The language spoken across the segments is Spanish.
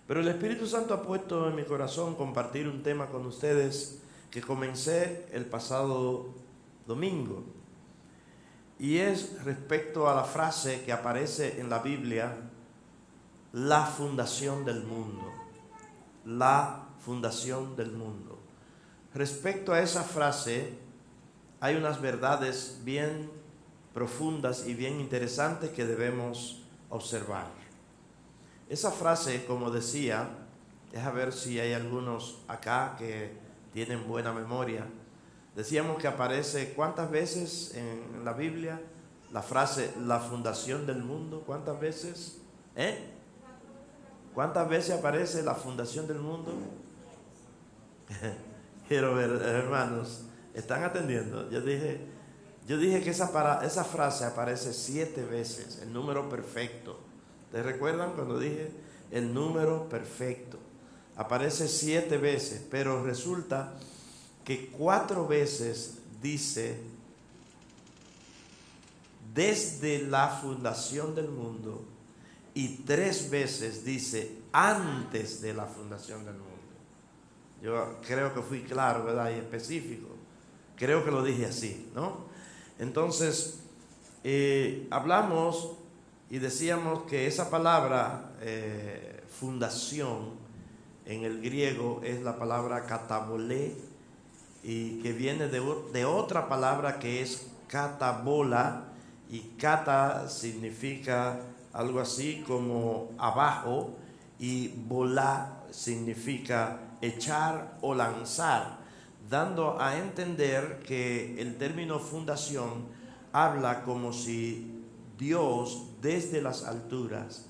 Pero el Espíritu Santo ha puesto en mi corazón compartir un tema con ustedes que comencé el pasado domingo. Y es respecto a la frase que aparece en la Biblia, la fundación del mundo. La fundación del mundo. Respecto a esa frase, hay unas verdades bien profundas y bien interesantes que debemos observar. Esa frase, como decía, deja ver si hay algunos acá que tienen buena memoria. Decíamos que aparece ¿cuántas veces en la Biblia la frase la fundación del mundo? ¿Cuántas veces? ¿Cuántas veces aparece la fundación del mundo? Quiero ver, hermanos, ¿están atendiendo? Yo dije que esa frase aparece 7 veces, el número perfecto. ¿Te recuerdan cuando dije el número perfecto? Aparece 7 veces, pero resulta que 4 veces dice desde la fundación del mundo y 3 veces dice antes de la fundación del mundo. Yo creo que fui claro, ¿verdad? Y específico. Creo que lo dije así, ¿no? Entonces, hablamos y decíamos que esa palabra fundación en el griego es la palabra katabolé, y que viene de otra palabra que es katabola, y kata significa algo así como abajo y bolá significa echar o lanzar, dando a entender que el término fundación habla como si Dios desde las alturas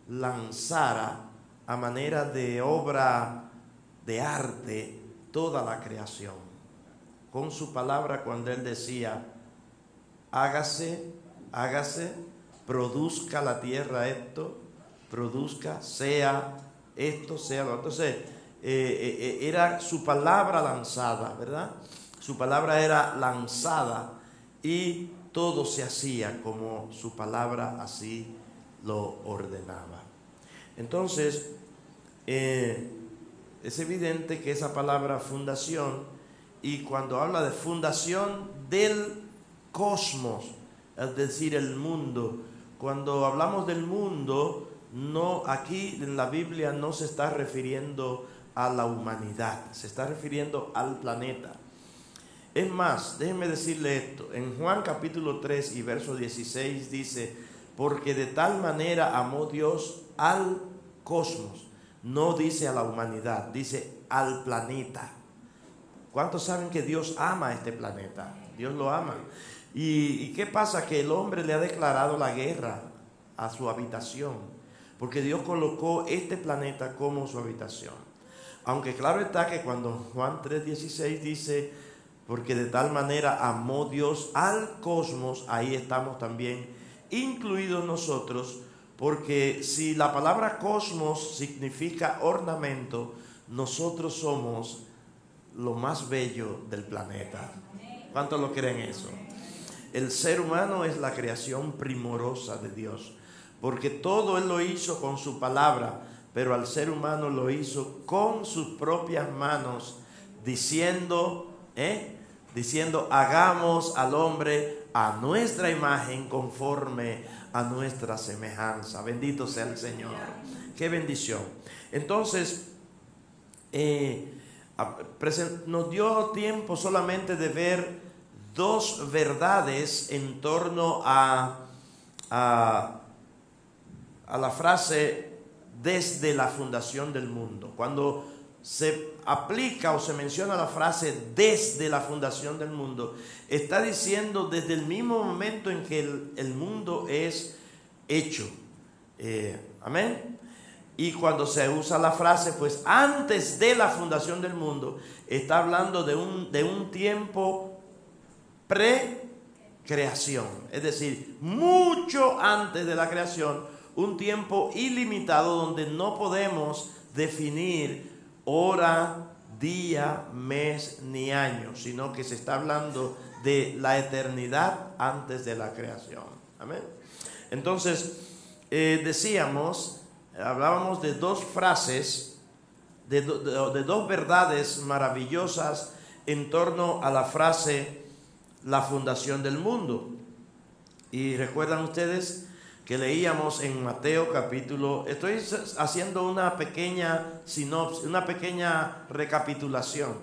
lanzara a manera de obra de arte toda la creación. Con su palabra, cuando Él decía, hágase, hágase, produzca la tierra esto, produzca, sea esto, sea lo otro. Entonces, era su palabra lanzada, ¿verdad? Su palabra era lanzada y todo se hacía como su palabra así lo ordenaba. Entonces, es evidente que esa palabra fundación, y cuando habla de fundación del cosmos, es decir, el mundo, cuando hablamos del mundo, no, aquí en la Biblia no se está refiriendo a la humanidad, se está refiriendo al planeta. Es más, déjenme decirle esto, en Juan capítulo 3 y verso 16 dice, porque de tal manera amó Dios al cosmos, no dice a la humanidad, dice al planeta. ¿Cuántos saben que Dios ama a este planeta? Dios lo ama. ¿Y qué pasa? Que el hombre le ha declarado la guerra a su habitación, porque Dios colocó este planeta como su habitación. Aunque claro está que cuando Juan 3:16 dice, porque de tal manera amó Dios al cosmos, ahí estamos también incluidos nosotros, porque si la palabra cosmos significa ornamento, nosotros somos lo más bello del planeta. ¿Cuántos lo creen eso? El ser humano es la creación primorosa de Dios, porque todo Él lo hizo con su palabra, pero al ser humano lo hizo con sus propias manos, diciendo, hagamos al hombre a nuestra imagen conforme a nuestra semejanza. Bendito sea el Señor. Qué bendición. Entonces, nos dio tiempo solamente de ver 2 verdades en torno a la frase desde la fundación del mundo. Cuando se aplica o se menciona la frase desde la fundación del mundo, está diciendo desde el mismo momento en que el mundo es hecho. Amén. Y cuando se usa la frase, pues antes de la fundación del mundo, está hablando de un tiempo pre-creación. Es decir, mucho antes de la creación, un tiempo ilimitado donde no podemos definir hora, día, mes ni año, sino que se está hablando de la eternidad antes de la creación. Amén. Entonces, decíamos hablábamos de dos frases, de dos verdades maravillosas en torno a la frase la fundación del mundo. Y recuerdan ustedes que leíamos en Mateo capítulo, estoy haciendo una pequeña sinopsis, una pequeña recapitulación.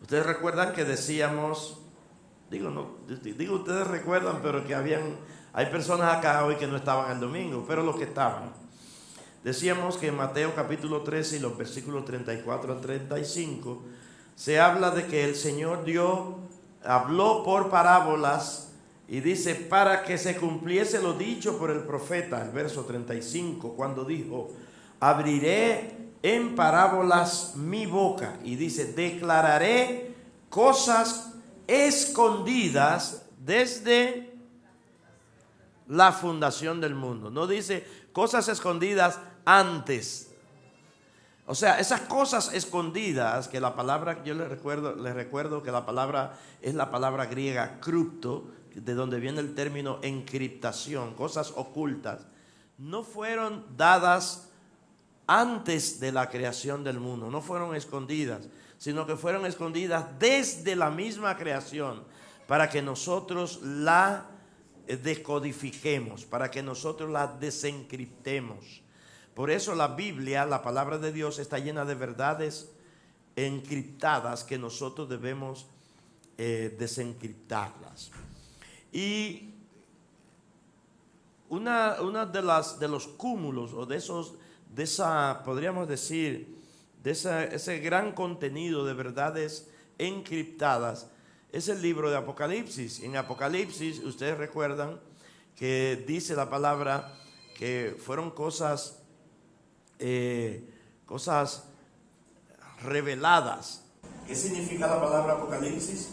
Ustedes recuerdan que decíamos, digo ustedes recuerdan, pero que hay personas acá hoy que no estaban el domingo, pero los que estaban. Decíamos que en Mateo capítulo 13 y los versículos 34 al 35 se habla de que el Señor habló por parábolas y dice, para que se cumpliese lo dicho por el profeta, el verso 35, cuando dijo, abriré en parábolas mi boca, y dice, declararé cosas escondidas desde la fundación del mundo. No dice cosas escondidas antes. O sea, esas cosas escondidas, que la palabra, yo les recuerdo que la palabra es la palabra griega cripto, de donde viene el término encriptación, cosas ocultas, no fueron dadas antes de la creación del mundo, no fueron escondidas, sino que fueron escondidas desde la misma creación, para que nosotros la descodifiquemos, para que nosotros la desencriptemos. Por eso la Biblia, la palabra de Dios, está llena de verdades encriptadas que nosotros debemos desencriptarlas. Y una de los cúmulos o podríamos decir, ese gran contenido de verdades encriptadas es el libro de Apocalipsis. En Apocalipsis, ustedes recuerdan que dice la palabra que fueron cosas reveladas. ¿Qué significa la palabra Apocalipsis?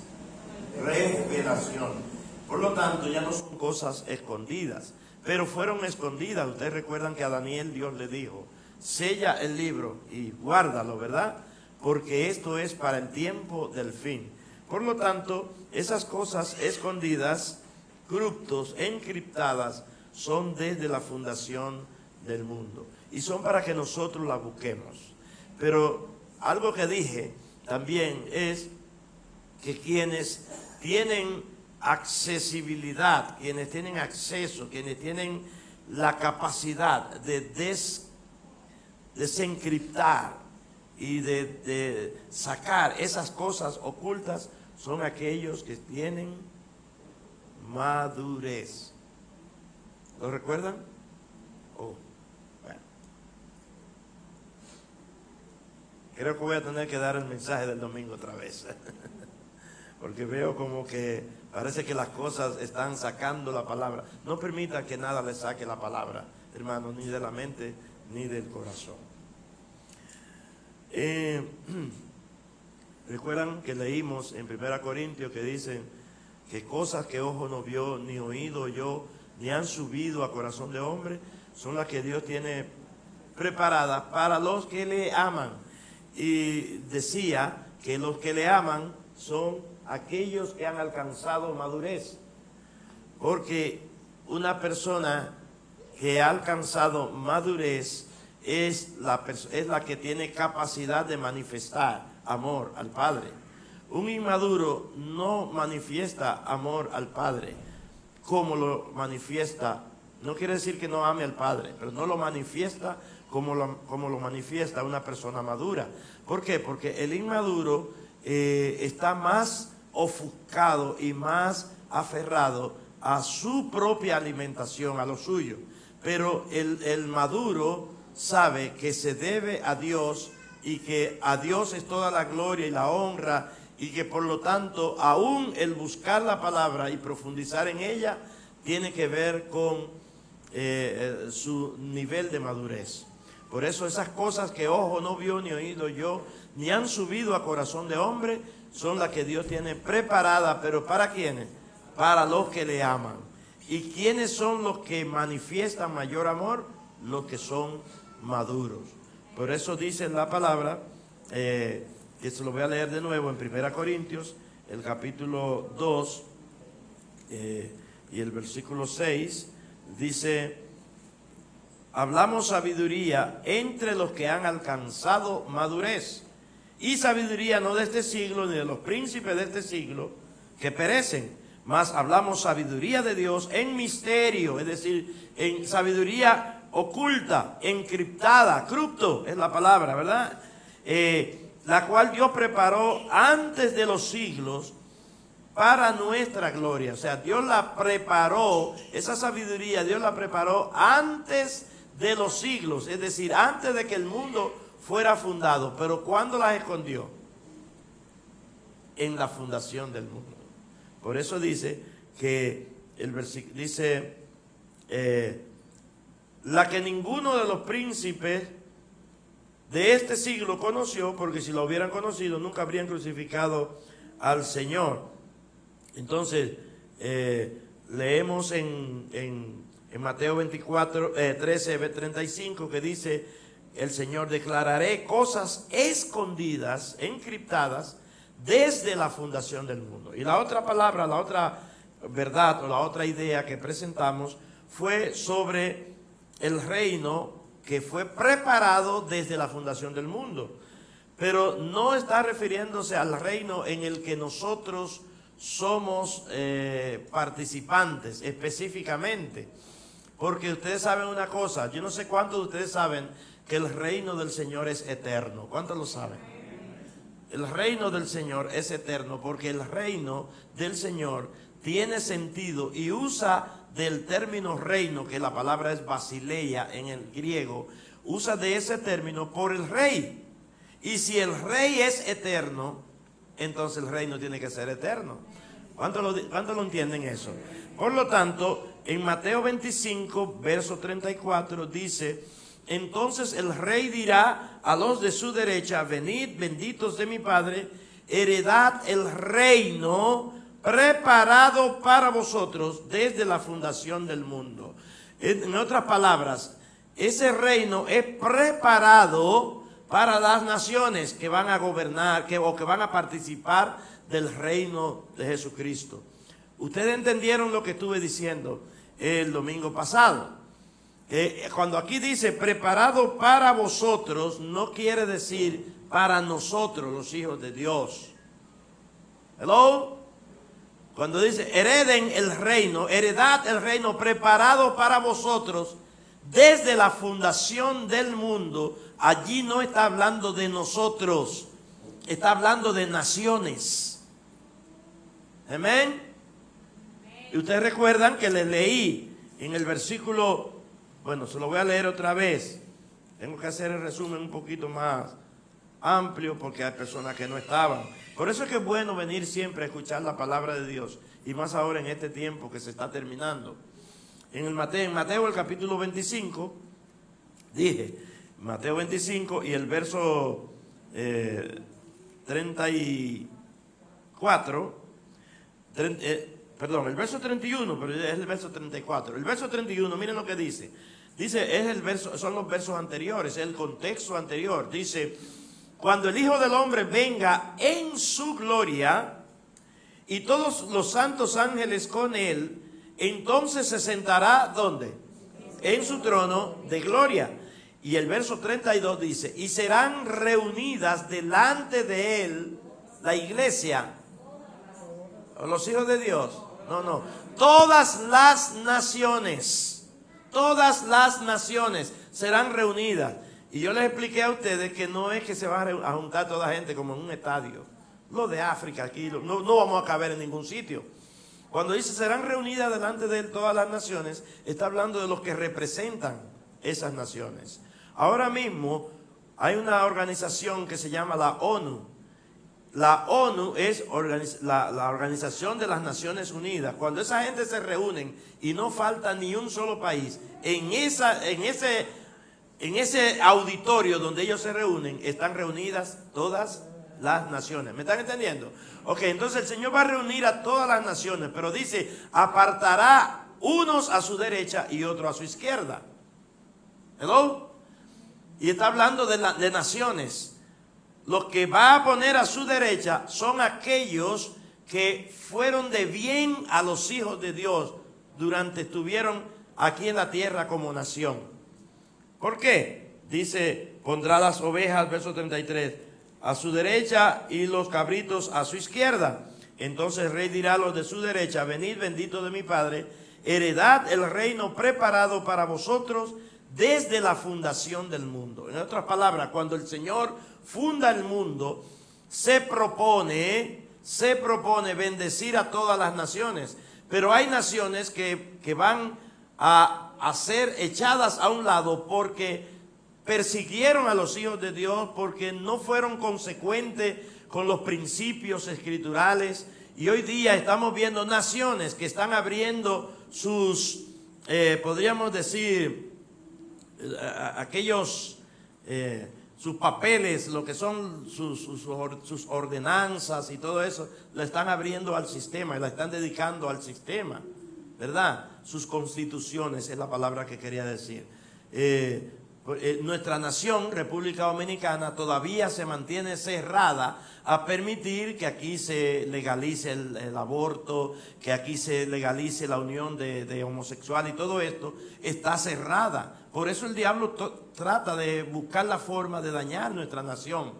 Revelación. Por lo tanto, ya no son cosas escondidas, pero fueron escondidas. Ustedes recuerdan que a Daniel Dios le dijo, sella el libro y guárdalo, ¿verdad? Porque esto es para el tiempo del fin. Por lo tanto, esas cosas escondidas, criptos, encriptadas, son desde la fundación del mundo. Y son para que nosotros las busquemos. Pero algo que dije también es que quienes tienen accesibilidad, quienes tienen acceso, quienes tienen la capacidad de desencriptar y de sacar esas cosas ocultas, son aquellos que tienen madurez. ¿Lo recuerdan? Oh, bueno. Creo que voy a tener que dar el mensaje del domingo otra vez. Porque veo como que parece que las cosas están sacando la palabra. No permita que nada le saque la palabra, hermano, ni de la mente ni del corazón. Recuerdan que leímos en 1 Corintios que dicen que cosas que ojo no vio, ni oído oyó, ni han subido a corazón de hombre, son las que Dios tiene preparadas para los que le aman. Y decía que los que le aman son aquellos que han alcanzado madurez, porque una persona que ha alcanzado madurez es la que tiene capacidad de manifestar amor al Padre. Un inmaduro no manifiesta amor al Padre como lo manifiesta, no quiere decir que no ame al Padre, pero no lo manifiesta como lo manifiesta una persona madura. ¿Por qué? Porque el inmaduro está más ofuscado y más aferrado a su propia alimentación, a lo suyo. Pero el maduro sabe que se debe a Dios y que a Dios es toda la gloria y la honra, y que por lo tanto aún el buscar la palabra y profundizar en ella tiene que ver con su nivel de madurez. Por eso esas cosas que ojo no vio ni oído yo, ni han subido a corazón de hombre, son las que Dios tiene preparadas. ¿Pero para quiénes? Para los que le aman. ¿Y quiénes son los que manifiestan mayor amor? Los que son maduros. Por eso dice en la palabra, que se lo voy a leer de nuevo en 1 Corintios, el capítulo 2 y el versículo 6, dice, hablamos sabiduría entre los que han alcanzado madurez. Y sabiduría no de este siglo, ni de los príncipes de este siglo, que perecen. Mas hablamos sabiduría de Dios en misterio, es decir, en sabiduría oculta, encriptada, cripto es la palabra, ¿verdad? La cual Dios preparó antes de los siglos para nuestra gloria. O sea, Dios la preparó, esa sabiduría Dios la preparó antes de los siglos, es decir, antes de que el mundo fuera fundado. Pero ¿cuándo las escondió? En la fundación del mundo. Por eso dice que el versículo dice, la que ninguno de los príncipes de este siglo conoció, porque si lo hubieran conocido nunca habrían crucificado al Señor. Entonces, leemos en Mateo 24, 13, 35, que dice, el Señor: declararé cosas escondidas, encriptadas, desde la fundación del mundo. Y la otra palabra, la otra verdad o la otra idea que presentamos fue sobre el reino que fue preparado desde la fundación del mundo. Pero no está refiriéndose al reino en el que nosotros somos participantes específicamente. Porque ustedes saben una cosa, yo no sé cuántos de ustedes saben que el reino del Señor es eterno. ¿Cuántos lo saben? El reino del Señor es eterno, porque el reino del Señor tiene sentido y usa del término reino, que la palabra es basileia en el griego, usa de ese término por el rey. Y si el rey es eterno, entonces el reino tiene que ser eterno. ¿Cuántos lo entienden eso? Por lo tanto, en Mateo 25, verso 34, dice: entonces el rey dirá a los de su derecha: venid, benditos de mi Padre, heredad el reino preparado para vosotros desde la fundación del mundo. En otras palabras, ese reino es preparado para las naciones que van a gobernar, o que van a participar del reino de Jesucristo. Ustedes entendieron lo que estuve diciendo el domingo pasado. Cuando aquí dice preparado para vosotros, no quiere decir para nosotros, los hijos de Dios. Hello. Cuando dice hereden el reino, heredad el reino preparado para vosotros desde la fundación del mundo, allí no está hablando de nosotros, está hablando de naciones. Amén. Y ustedes recuerdan que les leí en el versículo, bueno, se lo voy a leer otra vez. Tengo que hacer el resumen un poquito más amplio porque hay personas que no estaban. Por eso es que es bueno venir siempre a escuchar la palabra de Dios, y más ahora en este tiempo que se está terminando. En Mateo el capítulo 25, dije, Mateo 25 y el verso 34, perdón, el verso 31, pero es el verso 34. El verso 31, miren lo que dice. Dice, es el verso, son los versos anteriores, el contexto anterior. Dice: cuando el Hijo del Hombre venga en su gloria y todos los santos ángeles con él, entonces se sentará, ¿dónde? En su trono de gloria. Y el verso 32 dice: y serán reunidas delante de él la iglesia, o los hijos de Dios. No. Todas las naciones serán reunidas. Y yo les expliqué a ustedes que no es que se va a juntar toda la gente como en un estadio. Lo de África aquí, no vamos a caber en ningún sitio. Cuando dice serán reunidas delante de él todas las naciones, está hablando de los que representan esas naciones. Ahora mismo hay una organización que se llama la ONU. La ONU es la Organización de las Naciones Unidas. Cuando esa gente se reúnen y no falta ni un solo país, en ese auditorio donde ellos se reúnen, están reunidas todas las naciones. ¿Me están entendiendo? Ok, entonces el Señor va a reunir a todas las naciones, pero dice, apartará unos a su derecha y otros a su izquierda. ¿Hello? Y está hablando de naciones. Los que va a poner a su derecha son aquellos que fueron de bien a los hijos de Dios estuvieron aquí en la tierra como nación. ¿Por qué? Dice, pondrá las ovejas, verso 33, a su derecha y los cabritos a su izquierda. Entonces el rey dirá a los de su derecha, venid bendito de mi Padre, heredad el reino preparado para vosotros desde la fundación del mundo. En otras palabras, cuando el Señor funda el mundo, se propone bendecir a todas las naciones. Pero hay naciones que van a ser echadas a un lado porque persiguieron a los hijos de Dios, porque no fueron consecuentes con los principios escriturales. Y hoy día estamos viendo naciones que están abriendo sus, podríamos decir, aquellos, sus papeles, lo que son sus ordenanzas y todo eso, la están abriendo al sistema y la están dedicando al sistema, ¿verdad? Sus constituciones es la palabra que quería decir. Nuestra nación, República Dominicana, todavía se mantiene cerrada a permitir que aquí se legalice el aborto, que aquí se legalice la unión de homosexuales, y todo esto está cerrada. Por eso el diablo trata de buscar la forma de dañar nuestra nación.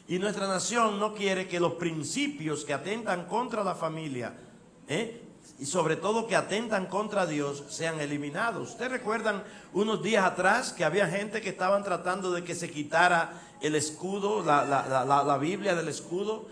Y nuestra nación no quiere que los principios que atentan contra la familia, y sobre todo que atentan contra Dios, sean eliminados. ¿Ustedes recuerdan unos días atrás que había gente que estaban tratando de que se quitara el escudo, la Biblia del escudo?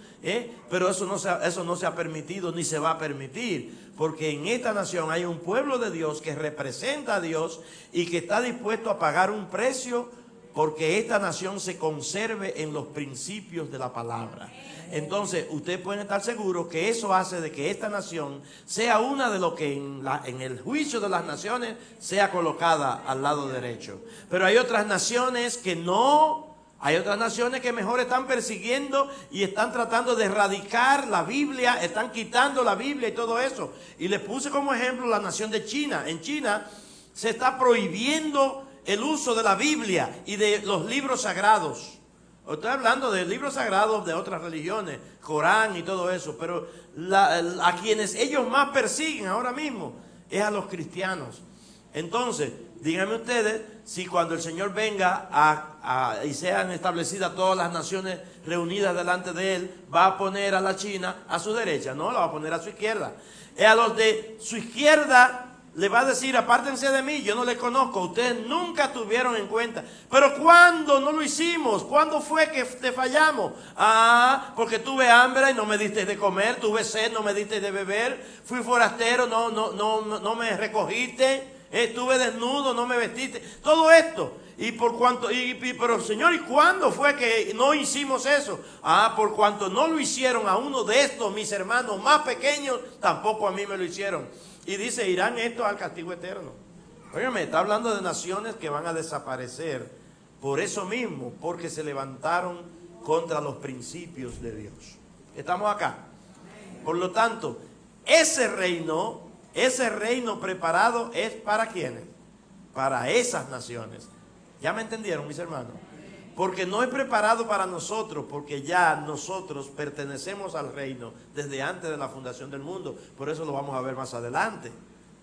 Pero eso no se ha permitido ni se va a permitir, porque en esta nación hay un pueblo de Dios que representa a Dios y que está dispuesto a pagar un precio porque esta nación se conserve en los principios de la palabra. Entonces, ustedes pueden estar seguros que eso hace de que esta nación sea una de lo que en el juicio de las naciones sea colocada al lado derecho. Pero hay otras naciones que no, hay otras naciones que mejor están persiguiendo y están tratando de erradicar la Biblia, están quitando la Biblia y todo eso. Y les puse como ejemplo la nación de China. En China se está prohibiendo el uso de la Biblia y de los libros sagrados. Estoy hablando de libros sagrados de otras religiones, Corán y todo eso, pero a quienes ellos más persiguen ahora mismo es a los cristianos. Entonces, díganme ustedes si cuando el Señor venga y sean establecidas todas las naciones reunidas delante de Él, va a poner a la China a su derecha. No, la va a poner a su izquierda. A los de su izquierda le va a decir, apártense de mí, yo no les conozco, ustedes nunca tuvieron en cuenta. Pero ¿cuándo no lo hicimos? ¿Cuándo fue que te fallamos? Porque tuve hambre y no me diste de comer, tuve sed, no me diste de beber, fui forastero, no me recogiste, estuve desnudo, no me vestiste. Todo esto. Pero Señor, ¿y cuándo fue que no hicimos eso? Por cuanto no lo hicieron a uno de estos, mis hermanos más pequeños, tampoco a mí me lo hicieron. Y dice, irán estos al castigo eterno. Óigame, está hablando de naciones que van a desaparecer por eso mismo, porque se levantaron contra los principios de Dios. ¿Estamos acá? Por lo tanto, ese reino preparado es para ¿quiénes? Para esas naciones. ¿Ya me entendieron, mis hermanos? Porque no es preparado para nosotros, porque ya nosotros pertenecemos al reino desde antes de la fundación del mundo. Por eso lo vamos a ver más adelante.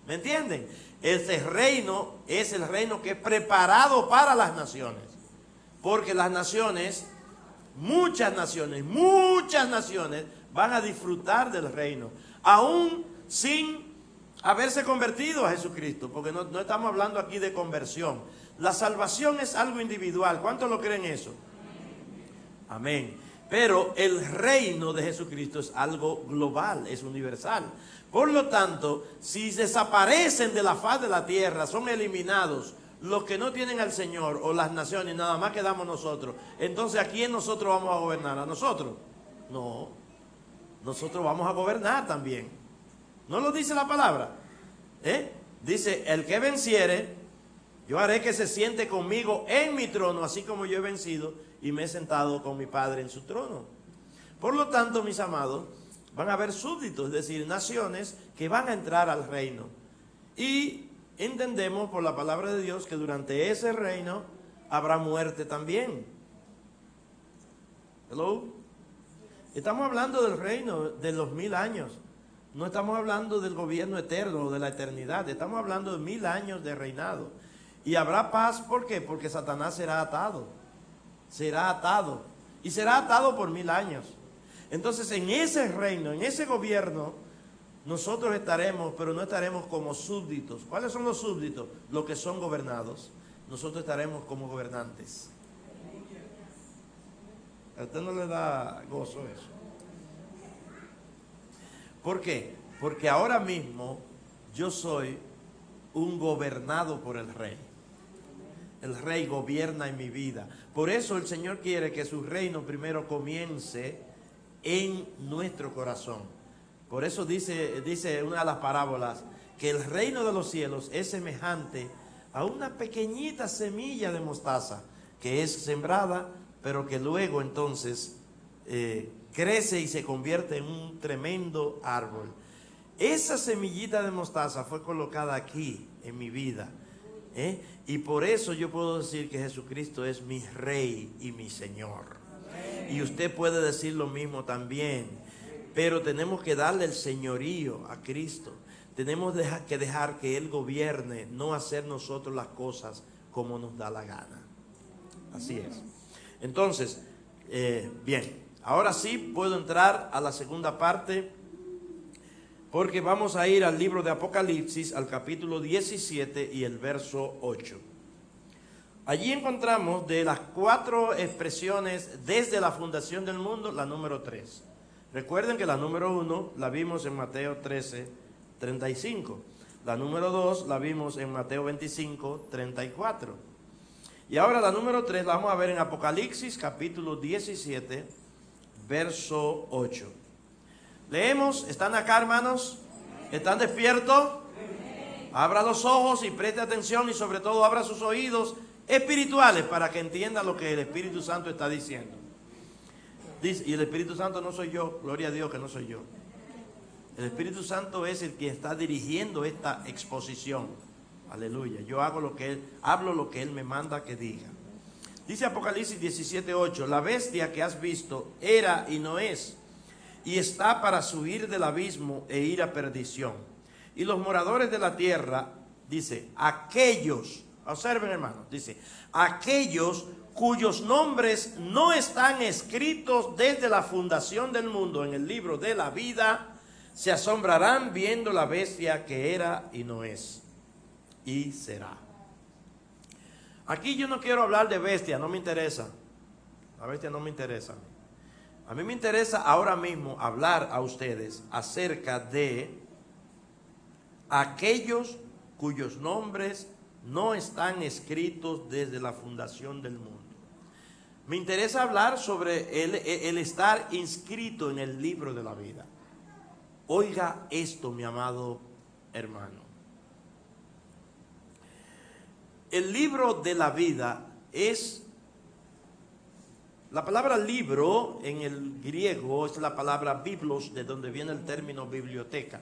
¿Me entienden? Ese reino es el reino que es preparado para las naciones. Porque las naciones, muchas naciones van a disfrutar del reino, aún sin haberse convertido a Jesucristo. Porque no estamos hablando aquí de conversión. La salvación es algo individual. ¿Cuántos lo creen eso? Amén. Pero el reino de Jesucristo es algo global, es universal. Por lo tanto, si desaparecen de la faz de la tierra, son eliminados los que no tienen al Señor o las naciones, nada más quedamos nosotros. Entonces, ¿a quién nosotros vamos a gobernar? ¿A nosotros? No. Nosotros vamos a gobernar también. ¿No lo dice la palabra? Dice, el que venciere, yo haré que se siente conmigo en mi trono, así como yo he vencido y me he sentado con mi Padre en su trono. Por lo tanto, mis amados, van a haber súbditos, es decir, naciones que van a entrar al reino. Y entendemos por la palabra de Dios que durante ese reino habrá muerte también. Hello. Estamos hablando del reino de los 1000 años. No estamos hablando del gobierno eterno o de la eternidad. Estamos hablando de 1000 años de reinado. Y habrá paz, ¿por qué? Porque Satanás será atado. Será atado. Y será atado por 1000 años. Entonces en ese reino, en ese gobierno, nosotros estaremos, pero no estaremos como súbditos. ¿Cuáles son los súbditos? Los que son gobernados. Nosotros estaremos como gobernantes. ¿A usted no le da gozo eso? ¿Por qué? Porque ahora mismo yo soy un gobernado por el rey. El rey gobierna en mi vida. Por eso el Señor quiere que su reino primero comience en nuestro corazón. Por eso dice una de las parábolas que el reino de los cielos es semejante a una pequeñita semilla de mostaza que es sembrada, pero que luego entonces crece y se convierte en un tremendo árbol. Esa semillita de mostaza fue colocada aquí en mi vida, y por eso yo puedo decir que Jesucristo es mi Rey y mi Señor. Y usted puede decir lo mismo también, pero tenemos que darle el señorío a Cristo. Tenemos que dejar que Él gobierne, no hacer nosotros las cosas como nos da la gana. Así es. Entonces, bien, ahora sí puedo entrar a la segunda parte, porque vamos a ir al libro de Apocalipsis, al capítulo 17 y el verso 8. Allí encontramos de las 4 expresiones desde la fundación del mundo, la número 3. Recuerden que la número 1 la vimos en Mateo 13, 35. La número 2 la vimos en Mateo 25, 34. Y ahora la número 3 la vamos a ver en Apocalipsis capítulo 17, verso 8. Leemos, ¿están acá, hermanos? ¿Están despiertos? Abra los ojos y preste atención, y sobre todo abra sus oídos espirituales para que entienda lo que el Espíritu Santo está diciendo. Dice, y el Espíritu Santo no soy yo, gloria a Dios que no soy yo. El Espíritu Santo es el que está dirigiendo esta exposición. Aleluya. Yo hablo lo que Él me manda que diga. Dice Apocalipsis 17:8, la bestia que has visto era y no es, y está para subir del abismo e ir a perdición. Y los moradores de la tierra, dice, aquellos, observen hermanos, dice, aquellos cuyos nombres no están escritos desde la fundación del mundo en el libro de la vida, se asombrarán viendo la bestia que era y no es, y será. Aquí yo no quiero hablar de bestia, no me interesa. La bestia no me interesa. A mí me interesa ahora mismo hablar a ustedes acerca de aquellos cuyos nombres no están escritos desde la fundación del mundo. Me interesa hablar sobre el estar inscrito en el libro de la vida. Oiga esto, mi amado hermano. El libro de la vida es... La palabra libro en el griego es la palabra biblos, de donde viene el término biblioteca.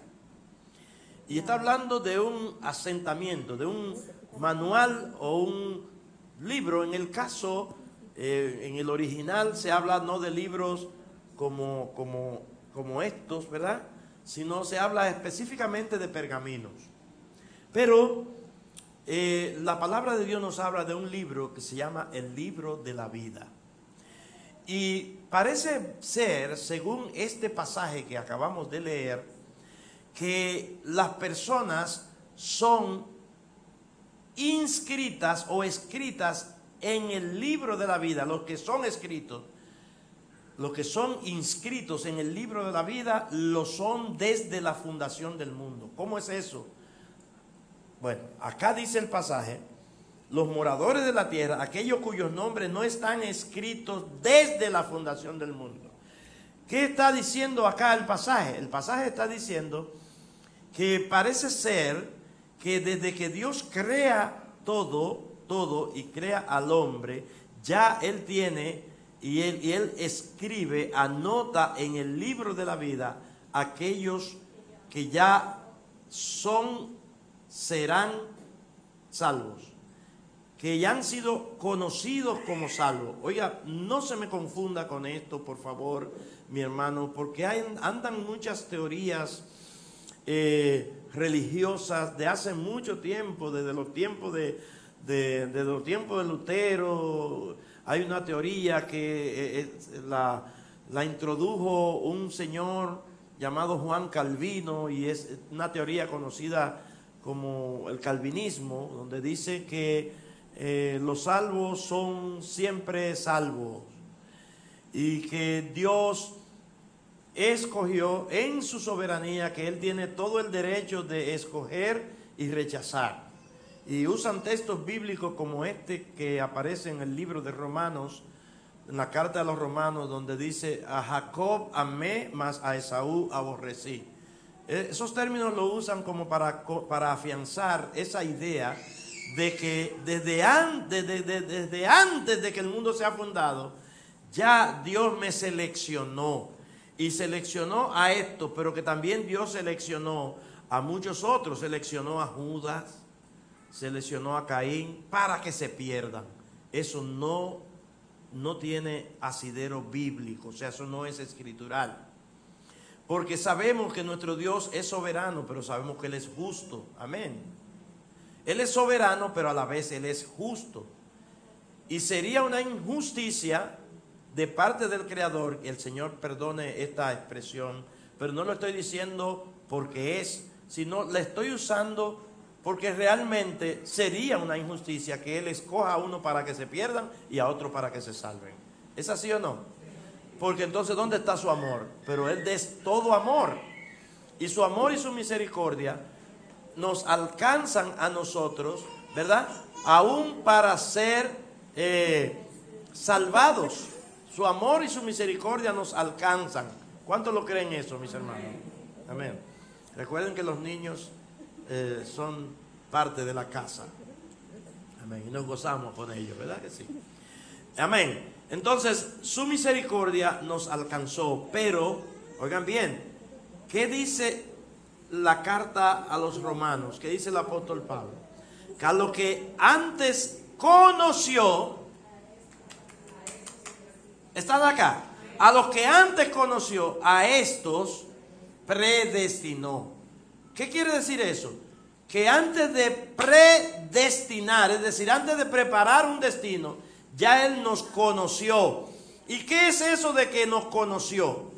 Y está hablando de un asentamiento, de un manual o un libro. En el caso, en el original se habla no de libros como estos, ¿verdad? Sino se habla específicamente de pergaminos. Pero la palabra de Dios nos habla de un libro que se llama el libro de la vida. Y parece ser, según este pasaje que acabamos de leer, que las personas son inscritas o escritas en el libro de la vida. Los que son escritos, los que son inscritos en el libro de la vida, lo son desde la fundación del mundo. ¿Cómo es eso? Bueno, acá dice el pasaje: los moradores de la tierra, aquellos cuyos nombres no están escritos desde la fundación del mundo. ¿Qué está diciendo acá el pasaje? El pasaje está diciendo que parece ser que desde que Dios crea todo y crea al hombre, ya Él tiene y él escribe, anota en el libro de la vida aquellos que ya serán salvos, que ya han sido conocidos como salvos. Oiga, no se me confunda con esto, por favor, mi hermano, porque andan muchas teorías religiosas de hace mucho tiempo, desde los tiempos desde los tiempos de Lutero. Hay una teoría que la introdujo un señor llamado Juan Calvino, y es una teoría conocida como el calvinismo, donde dice que los salvos son siempre salvos y que Dios escogió en su soberanía, que Él tiene todo el derecho de escoger y rechazar. Y usan textos bíblicos como este que aparece en el libro de Romanos, en la carta de los Romanos, donde dice: a Jacob amé, mas a Esaú aborrecí. Esos términos lo usan como para afianzar esa idea de que desde antes de que el mundo sea fundado, ya Dios me seleccionó, y seleccionó a esto, pero que también Dios seleccionó a muchos otros. Seleccionó a Judas, seleccionó a Caín para que se pierdan. Eso no tiene asidero bíblico, o sea, eso no es escritural. Porque sabemos que nuestro Dios es soberano, pero sabemos que Él es justo. Amén. Él es soberano, pero a la vez Él es justo. Y sería una injusticia de parte del Creador, y el Señor perdone esta expresión, pero no lo estoy diciendo porque es, sino la estoy usando porque realmente sería una injusticia que Él escoja a uno para que se pierdan y a otro para que se salven. ¿Es así o no? Porque entonces, ¿dónde está su amor? Pero Él es todo amor, y su amor y su misericordia nos alcanzan a nosotros, ¿verdad? Aún para ser salvados. Su amor y su misericordia nos alcanzan. ¿Cuántos lo creen eso, mis hermanos? Amén. Recuerden que los niños son parte de la casa. Amén. Y nos gozamos con ellos, ¿verdad que sí? Amén. Entonces, su misericordia nos alcanzó. Pero, oigan bien, ¿qué dice la carta a los romanos? ¿Qué dice el apóstol Pablo? Que a lo que antes conoció, ¿están acá? A los que antes conoció, a estos predestinó. ¿Qué quiere decir eso? Que antes de predestinar, es decir, antes de preparar un destino, ya Él nos conoció. ¿Y qué es eso de que nos conoció?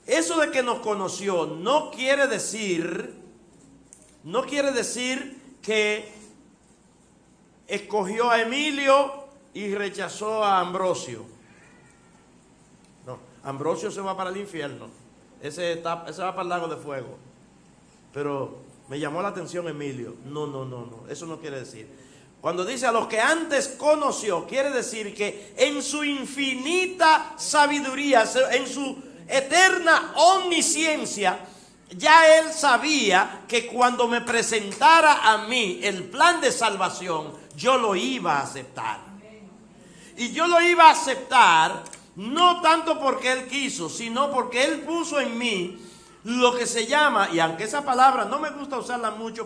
Eso de que nos conoció no quiere decir que escogió a Emilio y rechazó a Ambrosio. No, Ambrosio se va para el infierno. Ese va para el lago de fuego. Pero me llamó la atención Emilio. No, eso no quiere decir. Cuando dice a los que antes conoció, quiere decir que en su infinita sabiduría, en su eterna omnisciencia, ya Él sabía que cuando me presentara a mí el plan de salvación, yo lo iba a aceptar. Y yo lo iba a aceptar no tanto porque Él quiso, sino porque Él puso en mí lo que se llama, y aunque esa palabra no me gusta usarla mucho,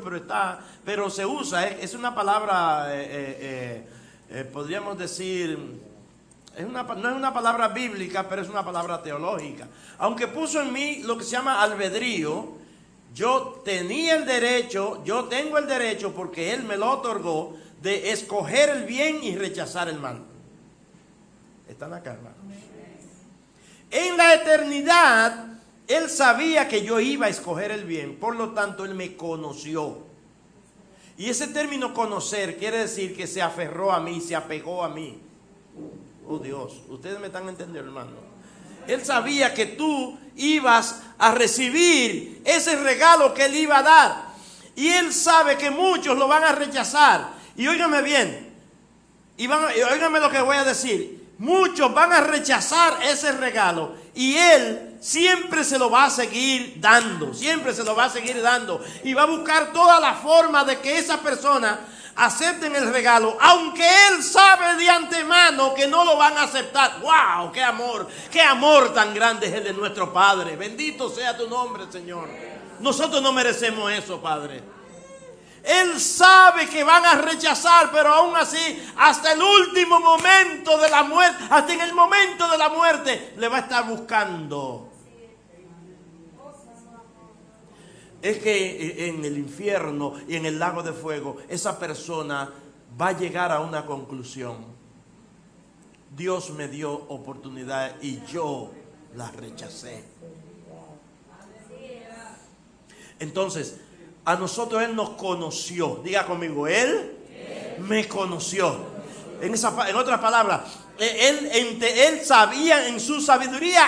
pero se usa, es una palabra, podríamos decir, no es una palabra bíblica, pero es una palabra teológica. Aunque puso en mí lo que se llama albedrío, yo tengo el derecho, porque Él me lo otorgó, de escoger el bien y rechazar el mal. ¿Están acá, hermanos? En la eternidad, Él sabía que yo iba a escoger el bien, por lo tanto Él me conoció. Y ese término conocer quiere decir que se aferró a mí, se apegó a mí. Oh Dios, ustedes me están entendiendo, hermano. Él sabía que tú ibas a recibir ese regalo que Él iba a dar. Y Él sabe que muchos lo van a rechazar. Y óigame bien, óigame lo que voy a decir. Muchos van a rechazar ese regalo y Él siempre se lo va a seguir dando, siempre se lo va a seguir dando, y va a buscar toda la forma de que esa persona acepten el regalo, aunque Él sabe de antemano que no lo van a aceptar. ¡Wow! ¡Qué amor tan grande es el de nuestro Padre! Bendito sea tu nombre, Señor. Nosotros no merecemos eso, Padre. Él sabe que van a rechazar, pero aún así, hasta el último momento de la muerte, hasta en el momento de la muerte, le va a estar buscando. Es que en el infierno y en el lago de fuego, esa persona va a llegar a una conclusión. Dios me dio oportunidad y yo la rechacé. Entonces, a nosotros Él nos conoció. Diga conmigo, Él me conoció. En otras palabras, Él sabía en su sabiduría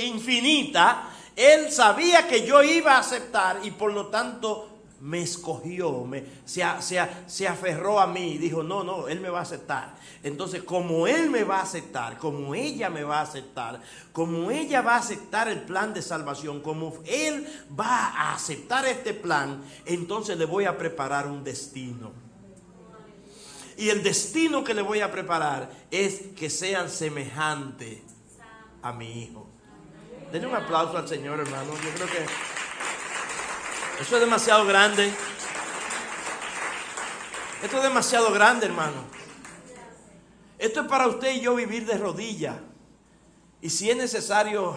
infinita, Él sabía que yo iba a aceptar y por lo tanto me escogió, se aferró a mí y dijo, no, Él me va a aceptar. Entonces, como Él me va a aceptar, como ella me va a aceptar, como ella va a aceptar el plan de salvación, como Él va a aceptar este plan, entonces le voy a preparar un destino. Y el destino que le voy a preparar es que sean semejantes a mi hijo. Denle un aplauso al Señor, hermano. Yo creo que eso es demasiado grande. Esto es demasiado grande, hermano. Esto es para usted y yo vivir de rodillas. Y si es necesario,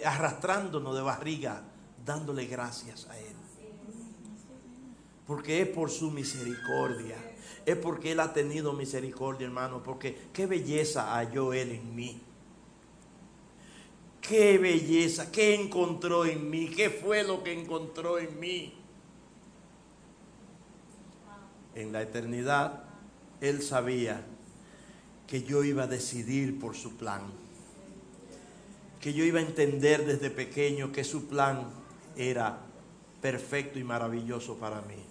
arrastrándonos de barriga, dándole gracias a Él. Porque es por su misericordia. Es porque Él ha tenido misericordia, hermano. Porque qué belleza halló Él en mí. Qué belleza, qué encontró en mí, qué fue lo que encontró en mí. En la eternidad, Él sabía que yo iba a decidir por su plan. Que yo iba a entender desde pequeño que su plan era perfecto y maravilloso para mí.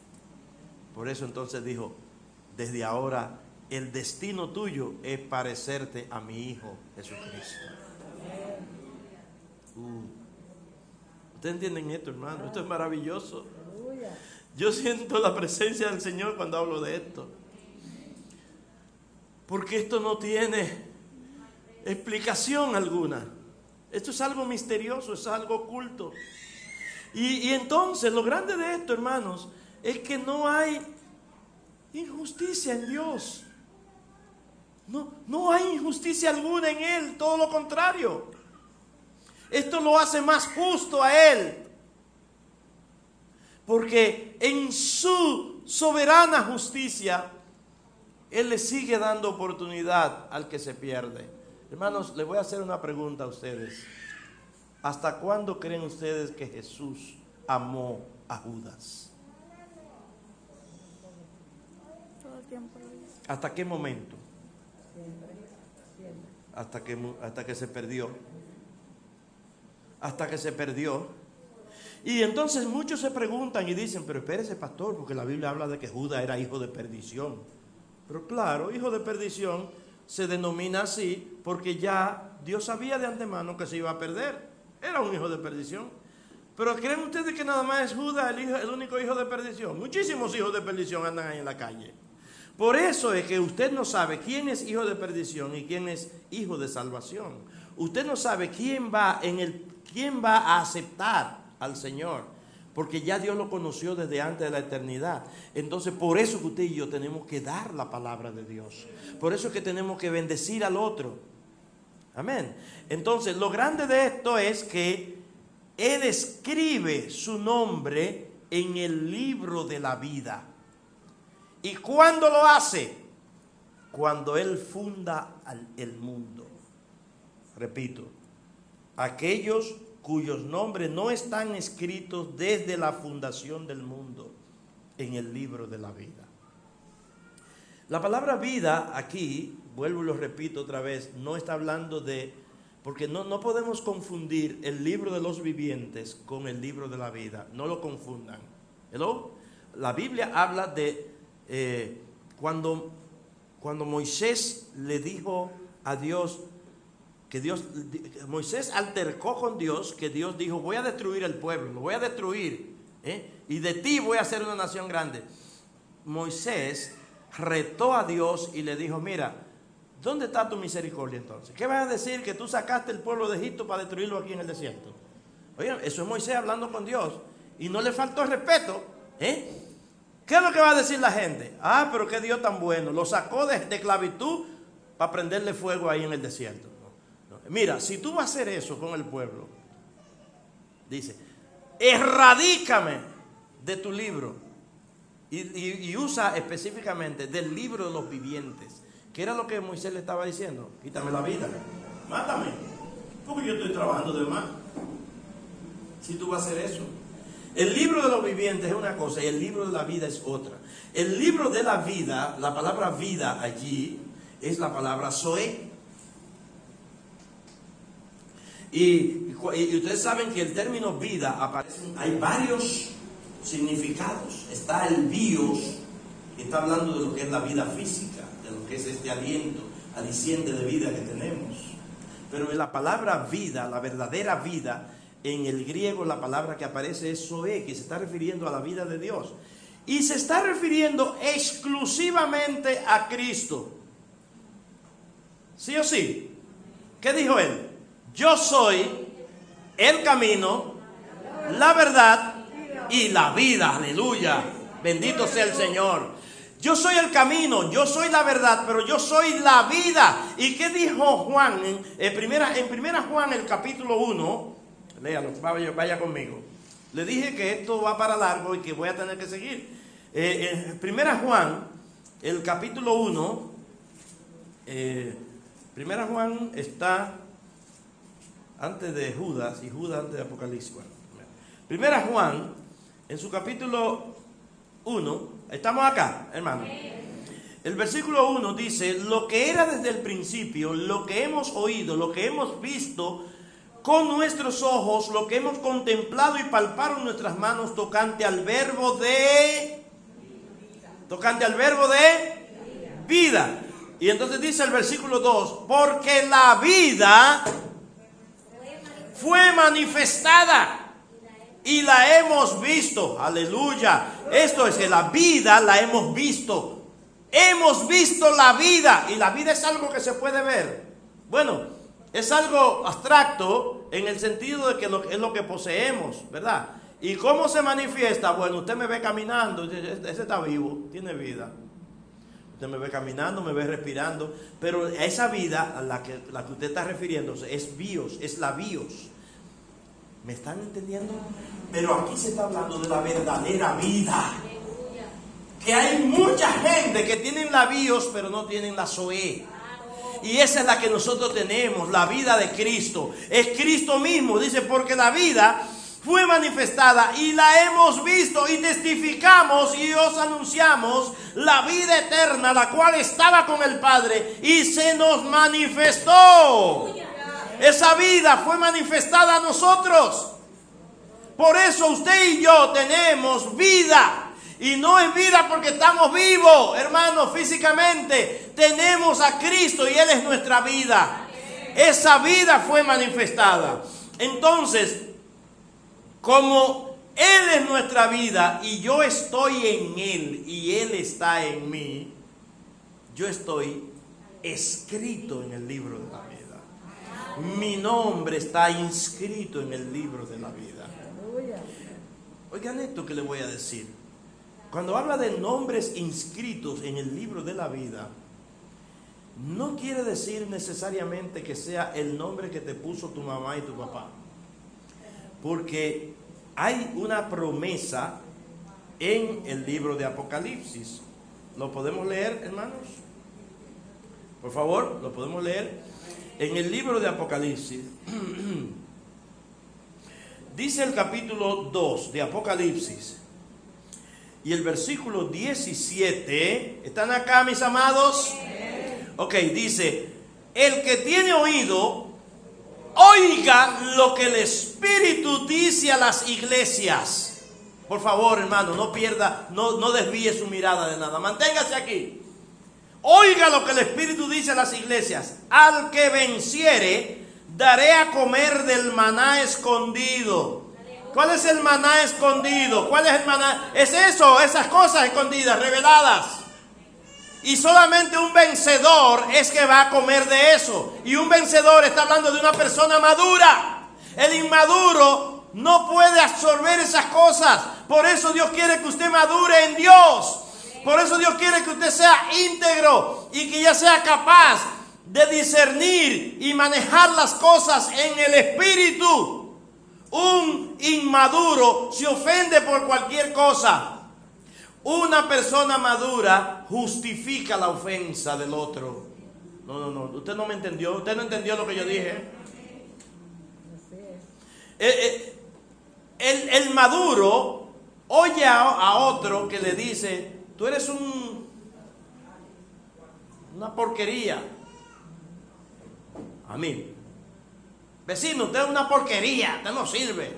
Por eso entonces dijo, desde ahora el destino tuyo es parecerte a mi Hijo Jesucristo. ¿Ustedes entienden esto, hermano? Esto es maravilloso. Yo siento la presencia del Señor cuando hablo de esto. Porque esto no tiene explicación alguna. Esto es algo misterioso, es algo oculto. Y entonces lo grande de esto, hermanos, es que no hay injusticia en Dios. No hay injusticia alguna en Él, todo lo contrario. Esto lo hace más justo a Él. Porque en su soberana justicia, Él le sigue dando oportunidad al que se pierde. Hermanos, les voy a hacer una pregunta a ustedes. ¿Hasta cuándo creen ustedes que Jesús amó a Judas? Todo el tiempo. ¿Hasta qué momento? Hasta que se perdió. Hasta que se perdió. Y entonces muchos se preguntan y dicen, pero espérese, pastor, porque la Biblia habla de que Judas era hijo de perdición. Pero claro, hijo de perdición se denomina así porque ya Dios sabía de antemano que se iba a perder. Era un hijo de perdición. Pero ¿creen ustedes que nada más es Judas el único hijo de perdición? Muchísimos hijos de perdición andan ahí en la calle. Por eso es que usted no sabe quién es hijo de perdición y quién es hijo de salvación. Usted no sabe quién va a aceptar al Señor, porque ya Dios lo conoció desde antes de la eternidad. Entonces por eso que usted y yo tenemos que dar la palabra de Dios. Por eso es que tenemos que bendecir al otro. Amén. Entonces lo grande de esto es que Él escribe su nombre en el libro de la vida. ¿Y cuándo lo hace? Cuando Él funda el mundo. Repito, aquellos cuyos nombres no están escritos desde la fundación del mundo en el libro de la vida. La palabra vida aquí, vuelvo y lo repito otra vez, no está hablando de, porque no podemos confundir el libro de los vivientes con el libro de la vida, no lo confundan. ¿Hello? La Biblia habla de cuando Moisés le dijo a Dios, Moisés altercó con Dios, que Dios dijo, voy a destruir el pueblo, lo voy a destruir, y de ti voy a hacer una nación grande. Moisés retó a Dios y le dijo, mira, ¿dónde está tu misericordia entonces? ¿Qué vas a decir que tú sacaste el pueblo de Egipto para destruirlo aquí en el desierto? Oye, eso es Moisés hablando con Dios, y no le faltó el respeto, ¿Qué es lo que va a decir la gente? Ah, pero qué Dios tan bueno, lo sacó de esclavitud para prenderle fuego ahí en el desierto. Mira, si tú vas a hacer eso con el pueblo, dice, erradícame de tu libro Y usa específicamente del libro de los vivientes. ¿Qué era lo que Moisés le estaba diciendo? Quítame la vida, mátame, porque yo estoy trabajando de más. Si tú vas a hacer eso. El libro de los vivientes es una cosa y el libro de la vida es otra. El libro de la vida, la palabra vida allí es la palabra Zoé. Y ustedes saben que el término vida aparece, hay varios significados. Está el bios, que está hablando de lo que es la vida física, de lo que es este aliento, aliciente de vida que tenemos. Pero en la palabra vida, la verdadera vida, en el griego la palabra que aparece es Zoé, que se está refiriendo a la vida de Dios. Y se está refiriendo exclusivamente a Cristo. ¿Sí o sí? ¿Qué dijo él? Yo soy el camino, la verdad y la vida. Aleluya. Bendito sea el Señor. Yo soy el camino, yo soy la verdad, pero yo soy la vida. ¿Y qué dijo Juan? En primera Juan, el capítulo 1, léalo, vaya conmigo. Le dije que esto va para largo y que voy a tener que seguir. En primera Juan, el capítulo 1, primera Juan está antes de Judas y Judas antes de Apocalipsis. Bueno, primera Juan, en su capítulo 1, estamos acá, hermano. El versículo 1 dice: lo que era desde el principio, lo que hemos oído, lo que hemos visto con nuestros ojos, lo que hemos contemplado y palpado en nuestras manos tocante al verbo de vida. Y entonces dice el versículo 2: porque la vida fue manifestada y la hemos visto. Aleluya. Esto es que la vida la hemos visto. Hemos visto la vida. Y la vida es algo que se puede ver. Bueno, es algo abstracto en el sentido de que es lo que poseemos, ¿verdad? ¿Y cómo se manifiesta? Bueno, usted me ve caminando, ese está vivo, tiene vida. Usted me ve caminando, me ve respirando, pero esa vida a la que usted está refiriéndose es bios, es la bios. ¿Me están entendiendo? Pero aquí se está hablando de la verdadera vida. Que hay mucha gente que tienen la bios, pero no tienen la Zoé. Y esa es la que nosotros tenemos, la vida de Cristo. Es Cristo mismo, dice, porque la vida fue manifestada y la hemos visto y testificamos y os anunciamos la vida eterna, la cual estaba con el Padre y se nos manifestó. Esa vida fue manifestada a nosotros. Por eso usted y yo tenemos vida. Y no es vida porque estamos vivos, hermanos, físicamente. Tenemos a Cristo y Él es nuestra vida. Esa vida fue manifestada. Entonces, como Él es nuestra vida y yo estoy en Él y Él está en mí, yo estoy escrito en el libro de la vida. Mi nombre está inscrito en el libro de la vida. Oigan esto que le voy a decir. Cuando habla de nombres inscritos en el libro de la vida, no quiere decir necesariamente que sea el nombre que te puso tu mamá y tu papá. Porque hay una promesa en el libro de Apocalipsis. ¿Lo podemos leer, hermanos? Por favor, lo podemos leer. En el libro de Apocalipsis, dice el capítulo 2 de Apocalipsis, y el versículo 17, ¿están acá, mis amados? Ok, dice: el que tiene oído, oiga lo que el Espíritu dice a las iglesias. Por favor, hermano, no pierda, no desvíe su mirada de nada. Manténgase aquí. Oiga lo que el Espíritu dice a las iglesias. Al que venciere, daré a comer del maná escondido. ¿Cuál es el maná escondido? ¿Cuál es el maná? Es eso, esas cosas escondidas, reveladas. Y solamente un vencedor es que va a comer de eso. Y un vencedor está hablando de una persona madura. El inmaduro no puede absorber esas cosas. Por eso Dios quiere que usted madure en Dios. Por eso Dios quiere que usted sea íntegro y que ya sea capaz de discernir y manejar las cosas en el Espíritu. Un inmaduro se ofende por cualquier cosa. Una persona madura justifica la ofensa del otro. No. Usted no me entendió. Usted no entendió lo que yo dije. El maduro oye a otro que le dice: tú eres una porquería. A mí: vecino, usted es una porquería, usted no sirve.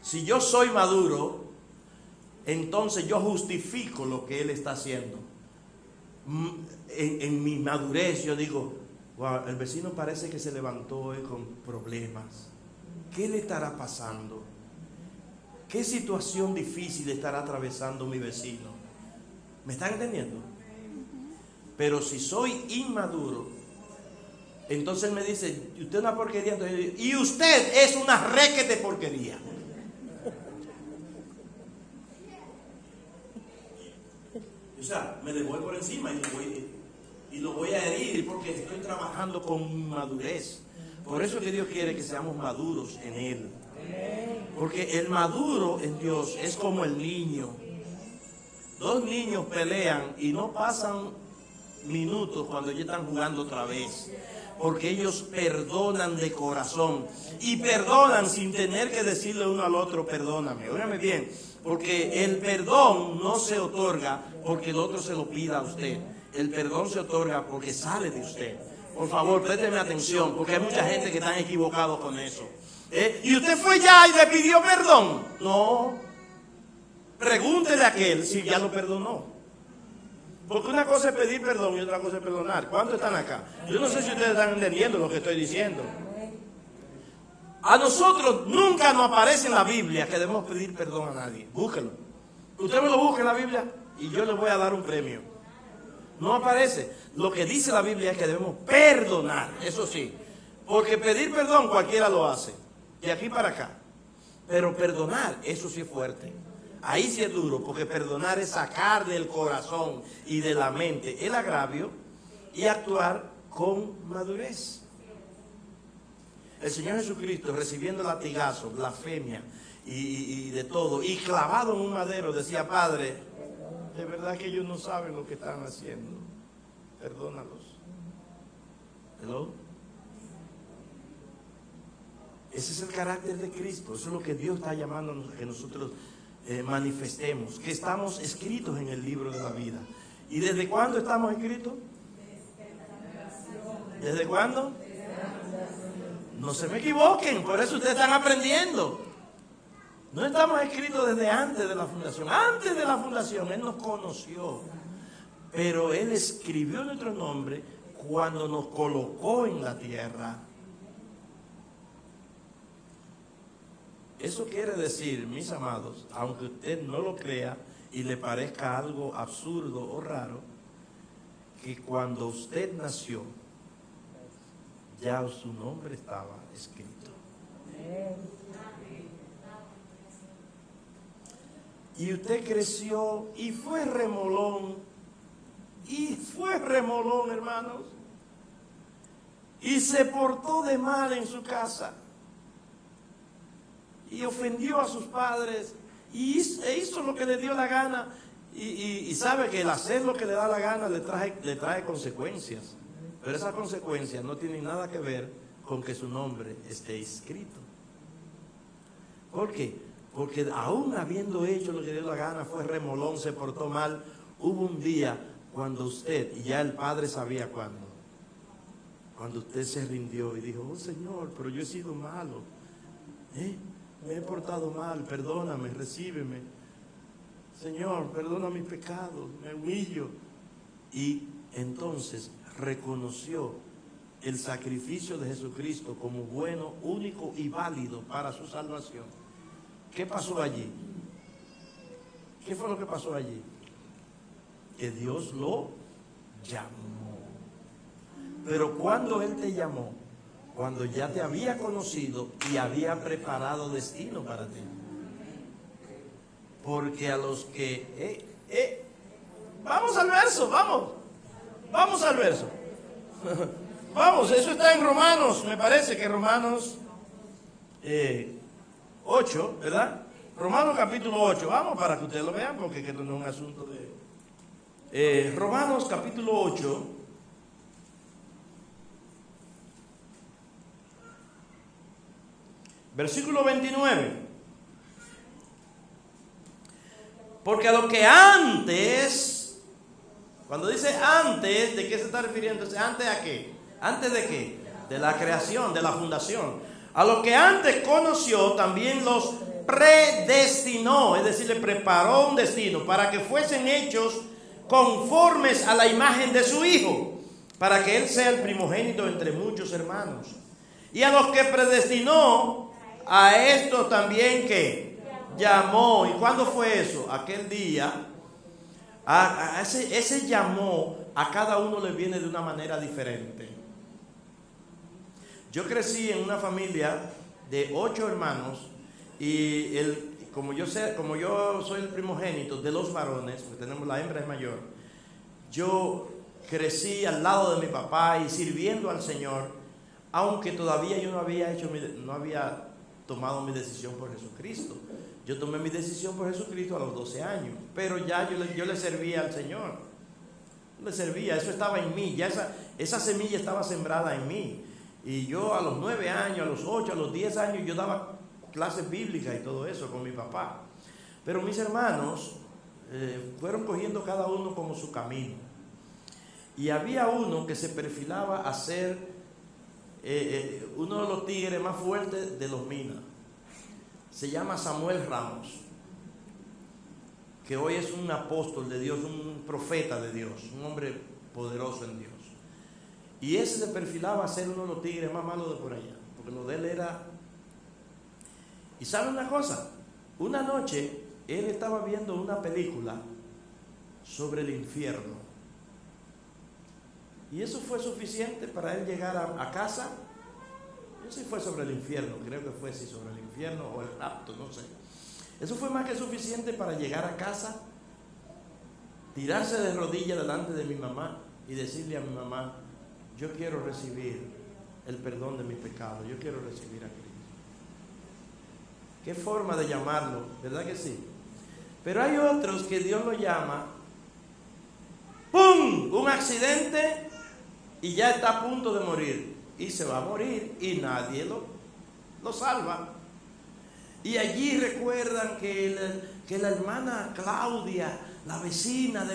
Si yo soy maduro, entonces yo justifico lo que él está haciendo. En mi madurez yo digo: wow, el vecino parece que se levantó hoy con problemas. ¿Qué le estará pasando? ¿Qué situación difícil estará atravesando mi vecino? ¿Me están entendiendo? Pero si soy inmaduro, entonces él me dice: usted es una porquería. Entonces yo digo: y usted es una requete porquería. O sea, me le voy por encima y lo voy a herir porque estoy trabajando con madurez. Por eso es que Dios quiere que seamos maduros en Él. Porque el maduro en Dios es como el niño. Dos niños pelean y no pasan minutos cuando ya están jugando otra vez. Porque ellos perdonan de corazón. Y perdonan sin tener que decirle uno al otro: perdóname. Óigame bien. Porque el perdón no se otorga porque el otro se lo pida a usted. El perdón se otorga porque sale de usted. Por favor, présteme atención, porque hay mucha gente que está equivocada con eso. ¿Y usted fue ya y le pidió perdón? No. Pregúntele a aquel si ya lo perdonó. Porque una cosa es pedir perdón y otra cosa es perdonar. ¿Cuántos están acá? Yo no sé si ustedes están entendiendo lo que estoy diciendo. A nosotros nunca nos aparece en la Biblia que debemos pedir perdón a nadie. Búsquelo. Usted me lo busca en la Biblia y yo le voy a dar un premio. No aparece. Lo que dice la Biblia es que debemos perdonar. Eso sí. Porque pedir perdón cualquiera lo hace. De aquí para acá. Pero perdonar, eso sí es fuerte. Ahí sí es duro. Porque perdonar es sacar del corazón y de la mente el agravio y actuar con madurez. El Señor Jesucristo, recibiendo latigazos, blasfemia y de todo, y clavado en un madero, decía: Padre, de verdad que ellos no saben lo que están haciendo. Perdónalos. ¿Hello? Ese es el carácter de Cristo. Eso es lo que Dios está llamando a que nosotros manifestemos. Que estamos escritos en el libro de la vida. ¿Y desde cuándo estamos escritos? ¿Desde cuándo? No se me equivoquen, por eso ustedes están aprendiendo. No estamos escritos desde antes de la fundación. Antes de la fundación Él nos conoció. Pero Él escribió nuestro nombre cuando nos colocó en la tierra. Eso quiere decir, mis amados, aunque usted no lo crea y le parezca algo absurdo o raro, que cuando usted nació, ya su nombre estaba escrito. Y usted creció y fue remolón. Y fue remolón, hermanos. Y se portó de mal en su casa. Y ofendió a sus padres. Y hizo lo que le dio la gana. Y sabe que el hacer lo que le da la gana le trae consecuencias. Pero esas consecuencias no tienen nada que ver con que su nombre esté escrito. ¿Por qué? Porque aún habiendo hecho lo que le dio la gana, fue remolón, se portó mal, hubo un día cuando usted, y ya el Padre sabía cuándo, cuando usted se rindió y dijo: oh Señor, pero yo he sido malo, me he portado mal, perdóname, recíbeme. Señor, perdona mis pecados, me humillo. Y entonces reconoció el sacrificio de Jesucristo como bueno, único y válido para su salvación. ¿Qué pasó allí? ¿Qué fue lo que pasó allí? Que Dios lo llamó. Pero cuando Él te llamó, cuando ya te había conocido y había preparado destino para ti. Porque a los que... vamos al verso, vamos al verso. Vamos, eso está en Romanos, me parece que Romanos 8, ¿verdad? Romanos capítulo 8, vamos para que ustedes lo vean, porque esto no es un asunto de... Romanos capítulo 8, versículo 29. Porque a lo que antes, cuando dice antes, ¿de qué se está refiriendo? ¿Antes a qué? ¿Antes de qué? De la creación, de la fundación. A lo que antes conoció, también los predestinó, es decir, le preparó un destino para que fuesen hechos conformes a la imagen de su Hijo, para que Él sea el primogénito entre muchos hermanos. Y a los que predestinó, a esto también que llamó. ¿Y cuándo fue eso? Aquel día. Ese llamó a cada uno le viene de una manera diferente. Yo crecí en una familia de 8 hermanos y como yo soy el primogénito de los varones, porque tenemos la hembra es mayor, yo crecí al lado de mi papá y sirviendo al Señor, aunque todavía yo no había tomado mi decisión por Jesucristo. Yo tomé mi decisión por Jesucristo a los 12 años, pero ya yo le servía al Señor. Le servía, eso estaba en mí, ya esa semilla estaba sembrada en mí. Y yo a los 9 años, a los 8, a los 10 años, yo daba clases bíblicas y todo eso con mi papá. Pero mis hermanos fueron cogiendo cada uno como su camino. Y había uno que se perfilaba a ser uno de los tigres más fuertes de los Minas. Se llama Samuel Ramos, que hoy es un apóstol de Dios, un profeta de Dios, un hombre poderoso en Dios. Y ese se perfilaba a ser uno de los tigres más malos de por allá, porque lo de él era... Y ¿saben una cosa? Una noche él estaba viendo una película sobre el infierno. Y eso fue suficiente para él llegar a casa. Eso sí fue sobre el infierno, creo que fue así, sobre el infierno o el rapto, no sé. Eso fue más que suficiente para llegar a casa, tirarse de rodillas delante de mi mamá y decirle a mi mamá: yo quiero recibir el perdón de mis pecados, yo quiero recibir a Cristo. Qué forma de llamarlo, ¿verdad que sí? Pero hay otros que Dios lo llama, ¡pum!, un accidente y ya está a punto de morir. Y se va a morir y nadie lo salva. Y allí recuerdan que la hermana Claudia, la vecina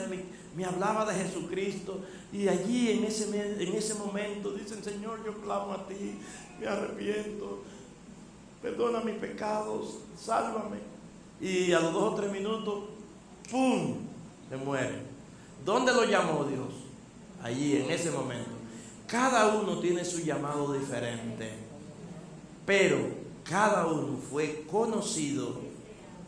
me hablaba de Jesucristo. Y allí en ese momento dicen: Señor, yo clamo a ti, me arrepiento, perdona mis pecados, sálvame. Y a los 2 o 3 minutos, ¡pum!, se muere. ¿Dónde lo llamó Dios? Allí, en ese momento. Cada uno tiene su llamado diferente, pero cada uno fue conocido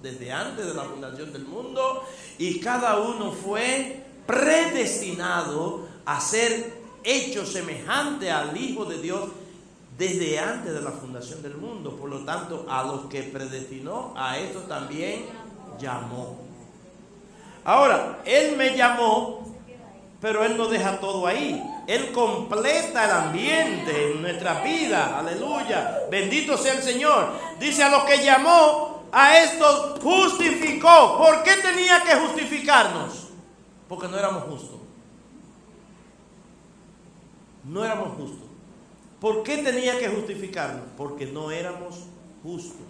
desde antes de la fundación del mundo y cada uno fue predestinado a ser hecho semejante al Hijo de Dios desde antes de la fundación del mundo. Por lo tanto, a los que predestinó, a estos también llamó. Ahora, Él me llamó, pero Él no deja todo ahí. Él completa el ambiente en nuestra vida. Aleluya. Bendito sea el Señor. Dice: a los que llamó, a estos justificó. ¿Por qué tenía que justificarnos? Porque no éramos justos. No éramos justos. ¿Por qué tenía que justificarnos? Porque no éramos justos.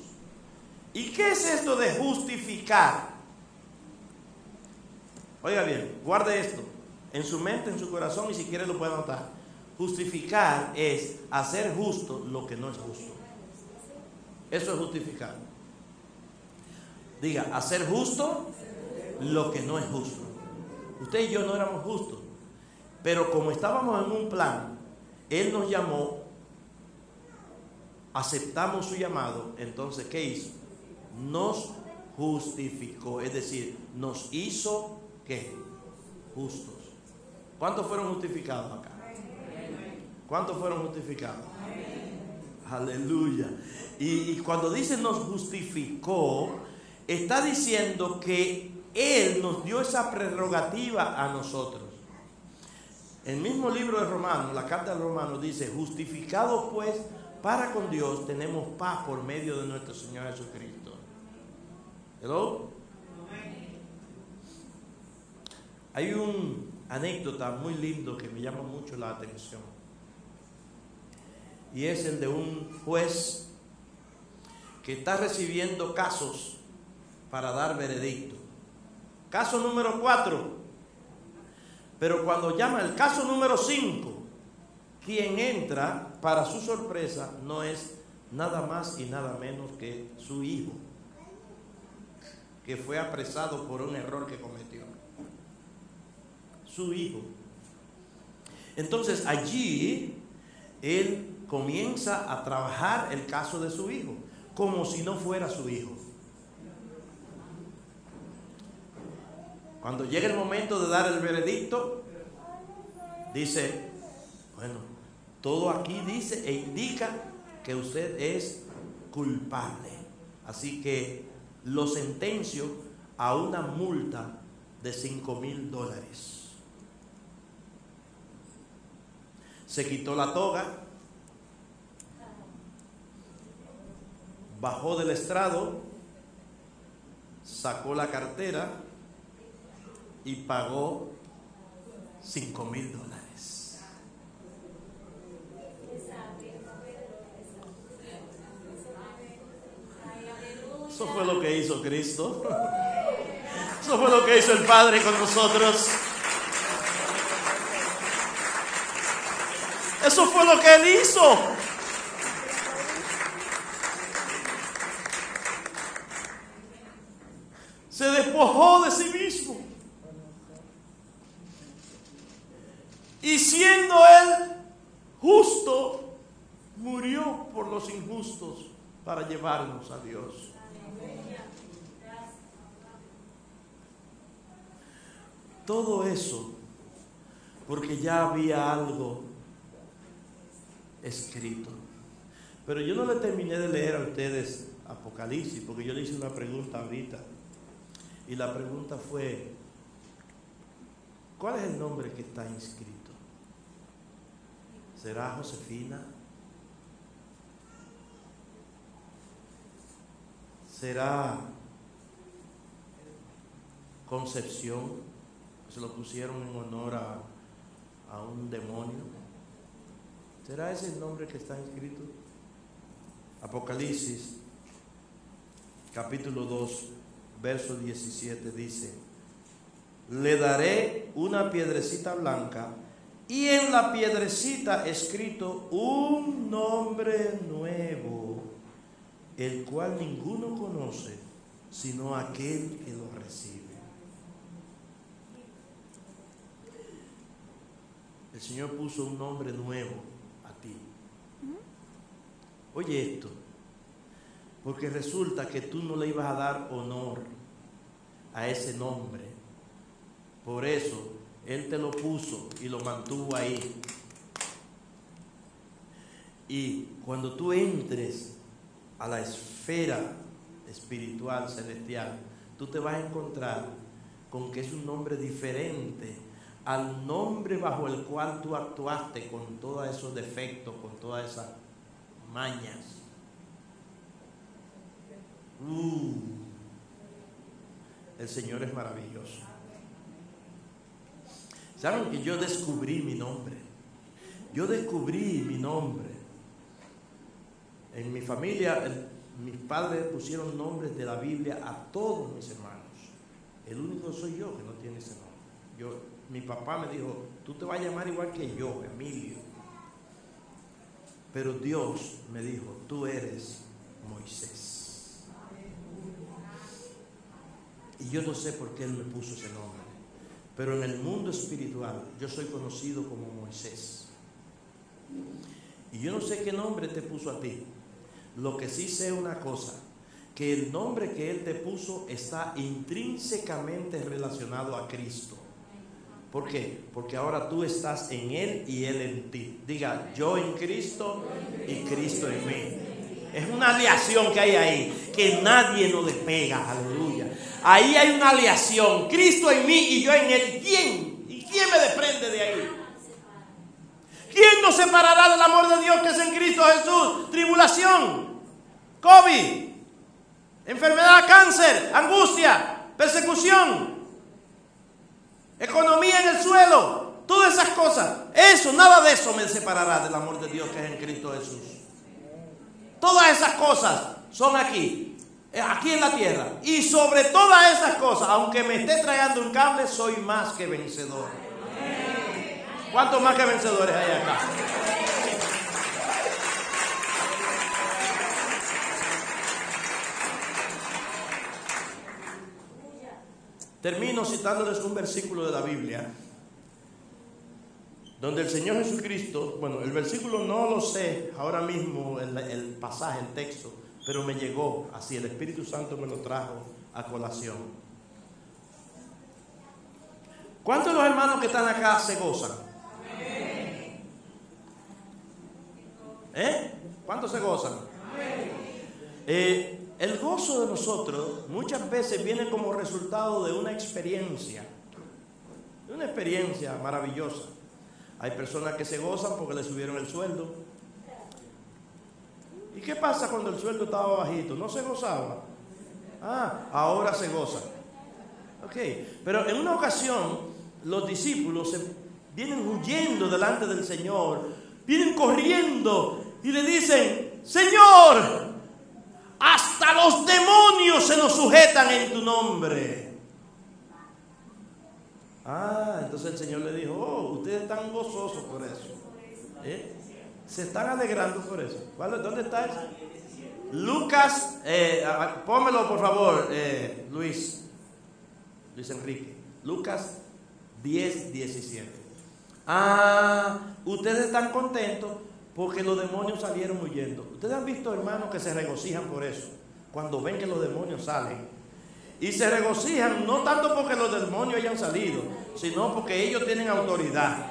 ¿Y qué es esto de justificar? Oiga bien, guarde esto en su mente, en su corazón, y si quiere lo puede anotar. Justificar es hacer justo lo que no es justo. Eso es justificar. Diga: hacer justo lo que no es justo. Usted y yo no éramos justos, pero como estábamos en un plan, Él nos llamó, aceptamos su llamado. Entonces, ¿qué hizo? Nos justificó, es decir, nos hizo, ¿qué? Justos. ¿Cuántos fueron justificados acá? ¿Cuántos fueron justificados? Aleluya. Y cuando dice nos justificó, está diciendo que Él nos dio esa prerrogativa a nosotros. El mismo libro de Romanos, la carta de Romanos, dice: justificados pues para con Dios tenemos paz por medio de nuestro Señor Jesucristo. Hello. Hay un anécdota muy lindo que me llama mucho la atención. Y es el de un juez que está recibiendo casos para dar veredicto. Caso número 4. Pero cuando llama el caso número 5, quien entra, para su sorpresa, no es nada más y nada menos que su hijo, que fue apresado por un error que cometió. Su hijo. Entonces allí él comienza a trabajar el caso de su hijo, como si no fuera su hijo. Cuando llega el momento de dar el veredicto, dice, bueno, todo aquí dice e indica que usted es culpable. Así que lo sentencio a una multa de $5,000. Se quitó la toga, bajó del estrado, sacó la cartera y pagó $5,000. Eso fue lo que hizo Cristo. Eso fue lo que hizo el Padre con nosotros. Eso fue lo que Él hizo. Se despojó de sí mismo. Y siendo Él justo, murió por los injustos para llevarnos a Dios. Todo eso porque ya había algo escrito. Pero yo no le terminé de leer a ustedes Apocalipsis, porque yo le hice una pregunta ahorita. Y la pregunta fue, ¿cuál es el nombre que está inscrito? ¿Será Josefina? ¿Será Concepción? Se lo pusieron en honor a un demonio. ¿Será ese el nombre que está inscrito? Apocalipsis, capítulo 2, verso 17 dice, le daré una piedrecita blanca y en la piedrecita escrito un nombre nuevo, el cual ninguno conoce sino aquel que lo recibe. El Señor puso un nombre nuevo a ti. Oye esto, porque resulta que tú no le ibas a dar honor a ese nombre. Por eso Él te lo puso y lo mantuvo ahí. Y cuando tú entres a la esfera espiritual, celestial, tú te vas a encontrar con que es un nombre diferente al nombre bajo el cual tú actuaste con todos esos defectos, con todas esas mañas. El Señor es maravilloso. ¿Saben que yo descubrí mi nombre? Yo descubrí mi nombre. En mi familia, mis padres pusieron nombres de la Biblia a todos mis hermanos. El único soy yo que no tiene ese nombre. Mi papá me dijo, tú te vas a llamar igual que yo, Emilio. Pero Dios me dijo, tú eres Moisés. Y yo no sé por qué Él me puso ese nombre. Pero en el mundo espiritual yo soy conocido como Moisés. Y yo no sé qué nombre te puso a ti. Lo que sí sé una cosa, que el nombre que Él te puso está intrínsecamente relacionado a Cristo. ¿Por qué? Porque ahora tú estás en Él y Él en ti. Diga, yo en Cristo y Cristo en mí. Es una aleación que hay ahí, que nadie nos despega, aleluya. Ahí hay una aleación, Cristo en mí y yo en Él. ¿Y quién me desprende de ahí? ¿Quién nos separará del amor de Dios que es en Cristo Jesús? Tribulación, COVID, enfermedad, cáncer, angustia, persecución, economía en el suelo, todas esas cosas. Eso, nada de eso me separará del amor de Dios que es en Cristo Jesús. Todas esas cosas son aquí en la tierra. Y sobre todas esas cosas, aunque me esté tragando un cable, soy más que vencedor. ¿Cuántos más que vencedores hay acá? Termino citándoles un versículo de la Biblia, donde el Señor Jesucristo, bueno, el versículo no lo sé ahora mismo, el pasaje, el texto, pero me llegó así, el Espíritu Santo me lo trajo a colación. ¿Cuántos de los hermanos que están acá se gozan? ¿Cuántos se gozan? El gozo de nosotros muchas veces viene como resultado de una experiencia maravillosa. Hay personas que se gozan porque le subieron el sueldo. ¿Y qué pasa cuando el sueldo estaba bajito? ¿No se gozaba? Ahora se goza. Ok, pero en una ocasión los discípulos vienen huyendo delante del Señor, vienen corriendo y le dicen: Señor, hasta los demonios se nos sujetan en tu nombre. Entonces el Señor le dijo: ustedes están gozosos por eso. Se están alegrando por eso. ¿Dónde está eso? Lucas, pónmelo por favor, Luis Enrique. Lucas 10:17. Ustedes están contentos porque los demonios salieron huyendo. Ustedes han visto, hermanos, que se regocijan por eso, cuando ven que los demonios salen. Y se regocijan no tanto porque los demonios hayan salido, sino porque ellos tienen autoridad.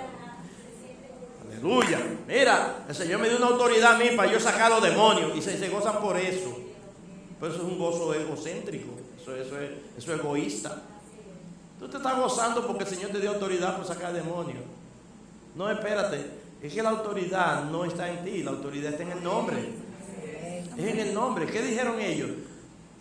Aleluya. Mira, el Señor me dio una autoridad a mí para yo sacar a los demonios. Y se gozan por eso. Pero eso es un gozo egocéntrico. Eso es egoísta. Tú te estás gozando porque el Señor te dio autoridad para sacar demonios. No, espérate. Es que la autoridad no está en ti. La autoridad está en el nombre. Es en el nombre. ¿Qué dijeron ellos?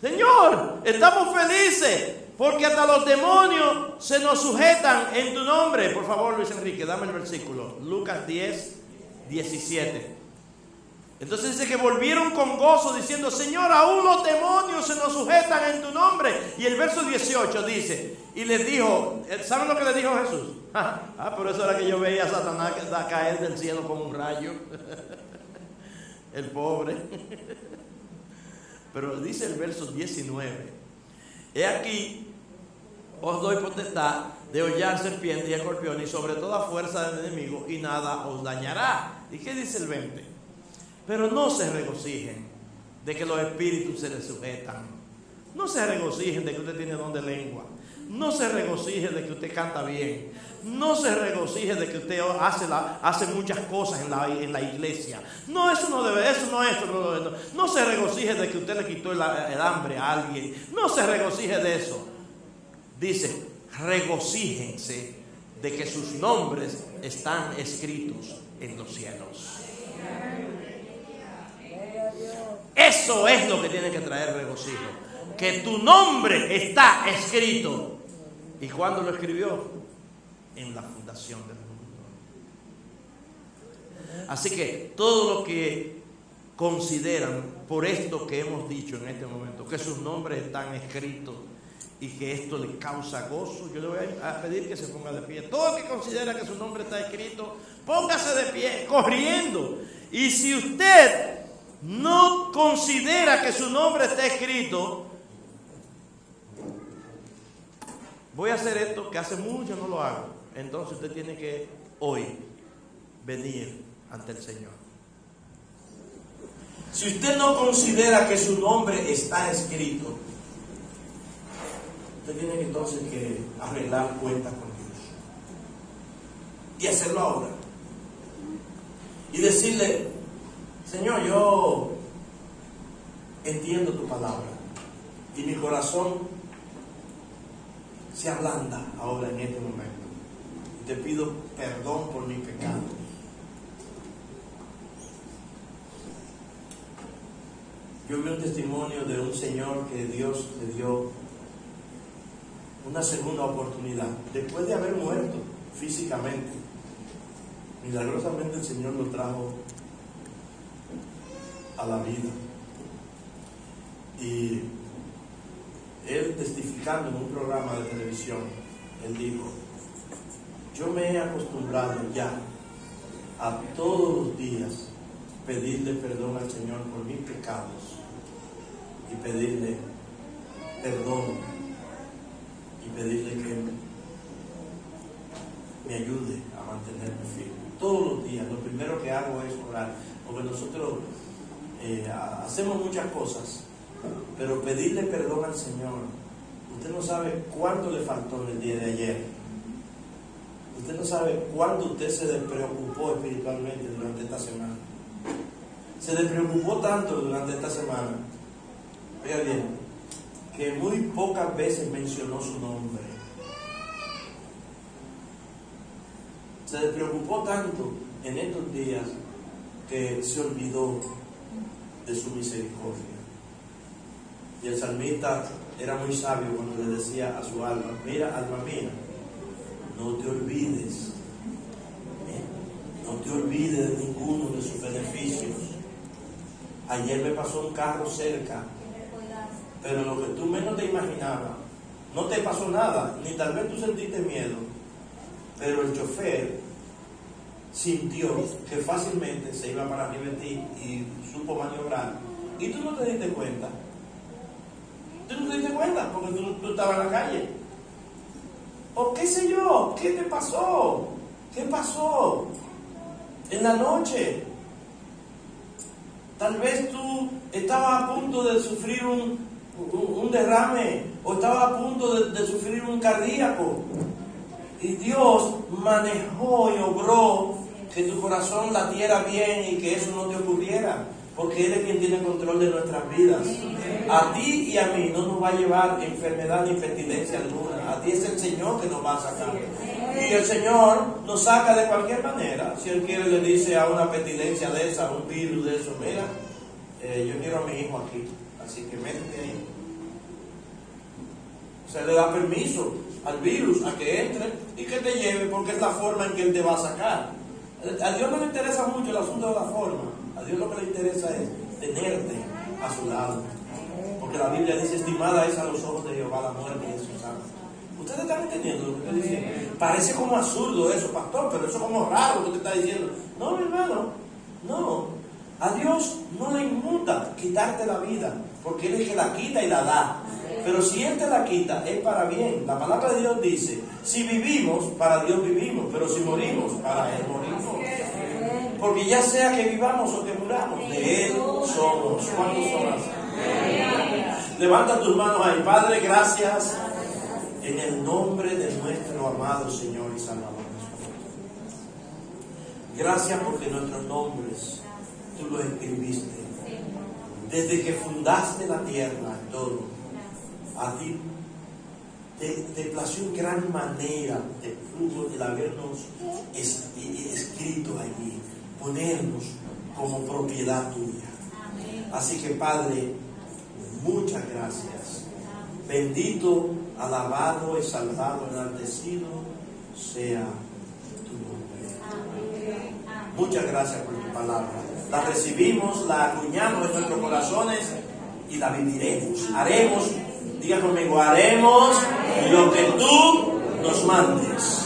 Señor, estamos felices porque hasta los demonios se nos sujetan en tu nombre. Por favor, Luis Enrique, dame el versículo. Lucas 10:17. Entonces dice que volvieron con gozo diciendo: Señor, aún los demonios se nos sujetan en tu nombre. Y el verso 18 dice: y les dijo, ¿saben lo que le dijo Jesús? Por eso era que yo veía a Satanás caer del cielo como un rayo. El pobre. Pero dice el verso 19: he aquí, os doy potestad de hollar serpientes y escorpiones y sobre toda fuerza del enemigo, y nada os dañará. ¿Y qué dice el 20? Pero no se regocijen de que los espíritus se les sujetan. No se regocijen de que usted tiene don de lengua. No se regocije de que usted canta bien. No se regocije de que usted hace muchas cosas en la iglesia. No, eso no debe, eso no es. No se regocije de que usted le quitó el hambre a alguien. No se regocije de eso. Dice: regocíjense de que sus nombres están escritos en los cielos. Eso es lo que tiene que traer regocijo. Que tu nombre está escrito. ¿Y cuándo lo escribió? En la fundación del mundo. Así que todo lo que consideran por esto que hemos dicho en este momento, que sus nombres están escritos y que esto les causa gozo, yo le voy a pedir que se ponga de pie. Todo el que considera que su nombre está escrito, póngase de pie, corriendo. Y si usted no considera que su nombre está escrito, voy a hacer esto que hace mucho no lo hago. Entonces usted tiene que hoy venir ante el Señor. Si usted no considera que su nombre está escrito, usted tiene entonces que arreglar cuentas con Dios y hacerlo ahora y decirle: Señor, yo entiendo tu palabra y mi corazón se ablanda ahora en este momento. Te pido perdón por mis pecados. Yo vi un testimonio de un señor que Dios le dio una segunda oportunidad, después de haber muerto físicamente. Milagrosamente el Señor lo trajo a la vida. Y él, testificando en un programa de televisión, él dijo: yo me he acostumbrado ya a todos los días pedirle perdón al Señor por mis pecados y pedirle perdón y pedirle que me ayude a mantenerme firme. Todos los días, lo primero que hago es orar, porque nosotros hacemos muchas cosas, pero pedirle perdón al Señor, usted no sabe cuánto le faltó en el día de ayer. Usted no sabe cuánto usted se despreocupó espiritualmente durante esta semana. Se despreocupó tanto durante esta semana, oiga bien, que muy pocas veces mencionó su nombre. Se despreocupó tanto en estos días que se olvidó de su misericordia. Y el salmista era muy sabio cuando le decía a su alma: mira, alma mía, no te olvides, no te olvides de ninguno de sus beneficios. Ayer me pasó un carro cerca, pero lo que tú menos te imaginabas, no te pasó nada, ni tal vez tú sentiste miedo, pero el chofer sintió que fácilmente se iba para arriba de ti y supo maniobrar, y tú no te diste cuenta. Tú no te diste cuenta porque tú estabas en la calle. O qué sé yo, ¿qué te pasó? ¿Qué pasó en la noche? Tal vez tú estabas a punto de sufrir un derrame, o estabas a punto de sufrir un cardíaco, y Dios manejó y obró que tu corazón latiera bien y que eso no te ocurriera, porque Él es quien tiene control de nuestras vidas. A ti y a mí no nos va a llevar enfermedad ni pestilencia alguna. A ti es el Señor que nos va a sacar. Y el Señor nos saca de cualquier manera. Si Él quiere, le dice a una pestilencia de esa, a un virus de eso: mira, yo quiero a mi hijo aquí, así que métete ahí. Se le da permiso al virus a que entre y que te lleve, porque es la forma en que Él te va a sacar. A Dios no le interesa mucho el asunto de la forma. A Dios lo que le interesa es tenerte a su lado. Porque la Biblia dice: estimada es a los ojos de Jehová la muerte de sus santos. ¿Ustedes están entendiendo lo que estoy diciendo? Parece como absurdo eso, pastor, pero eso es como raro lo que usted está diciendo. No, mi hermano, no. A Dios no le inmuta quitarte la vida, porque Él es el que la quita y la da. Pero si Él te la quita, es para bien. La palabra de Dios dice: si vivimos, para Dios vivimos, pero si morimos, para Él morimos. Porque ya sea que vivamos o que muramos, de Él somos. ¿Cuántos son así? Levanta tus manos ahí. Padre, gracias en el nombre de nuestro amado Señor y Salvador Jesucristo. Gracias porque nuestros nombres tú los escribiste. Desde que fundaste la tierra, todo, a ti te plació en gran manera el flujo del habernos escrito allí, ponernos como propiedad tuya. Así que, Padre, muchas gracias. Bendito, alabado, exaltado, enaltecido sea tu nombre. Muchas gracias por tu palabra. La recibimos, la acuñamos en nuestros corazones y la viviremos. Haremos, diga conmigo, haremos lo que tú nos mandes.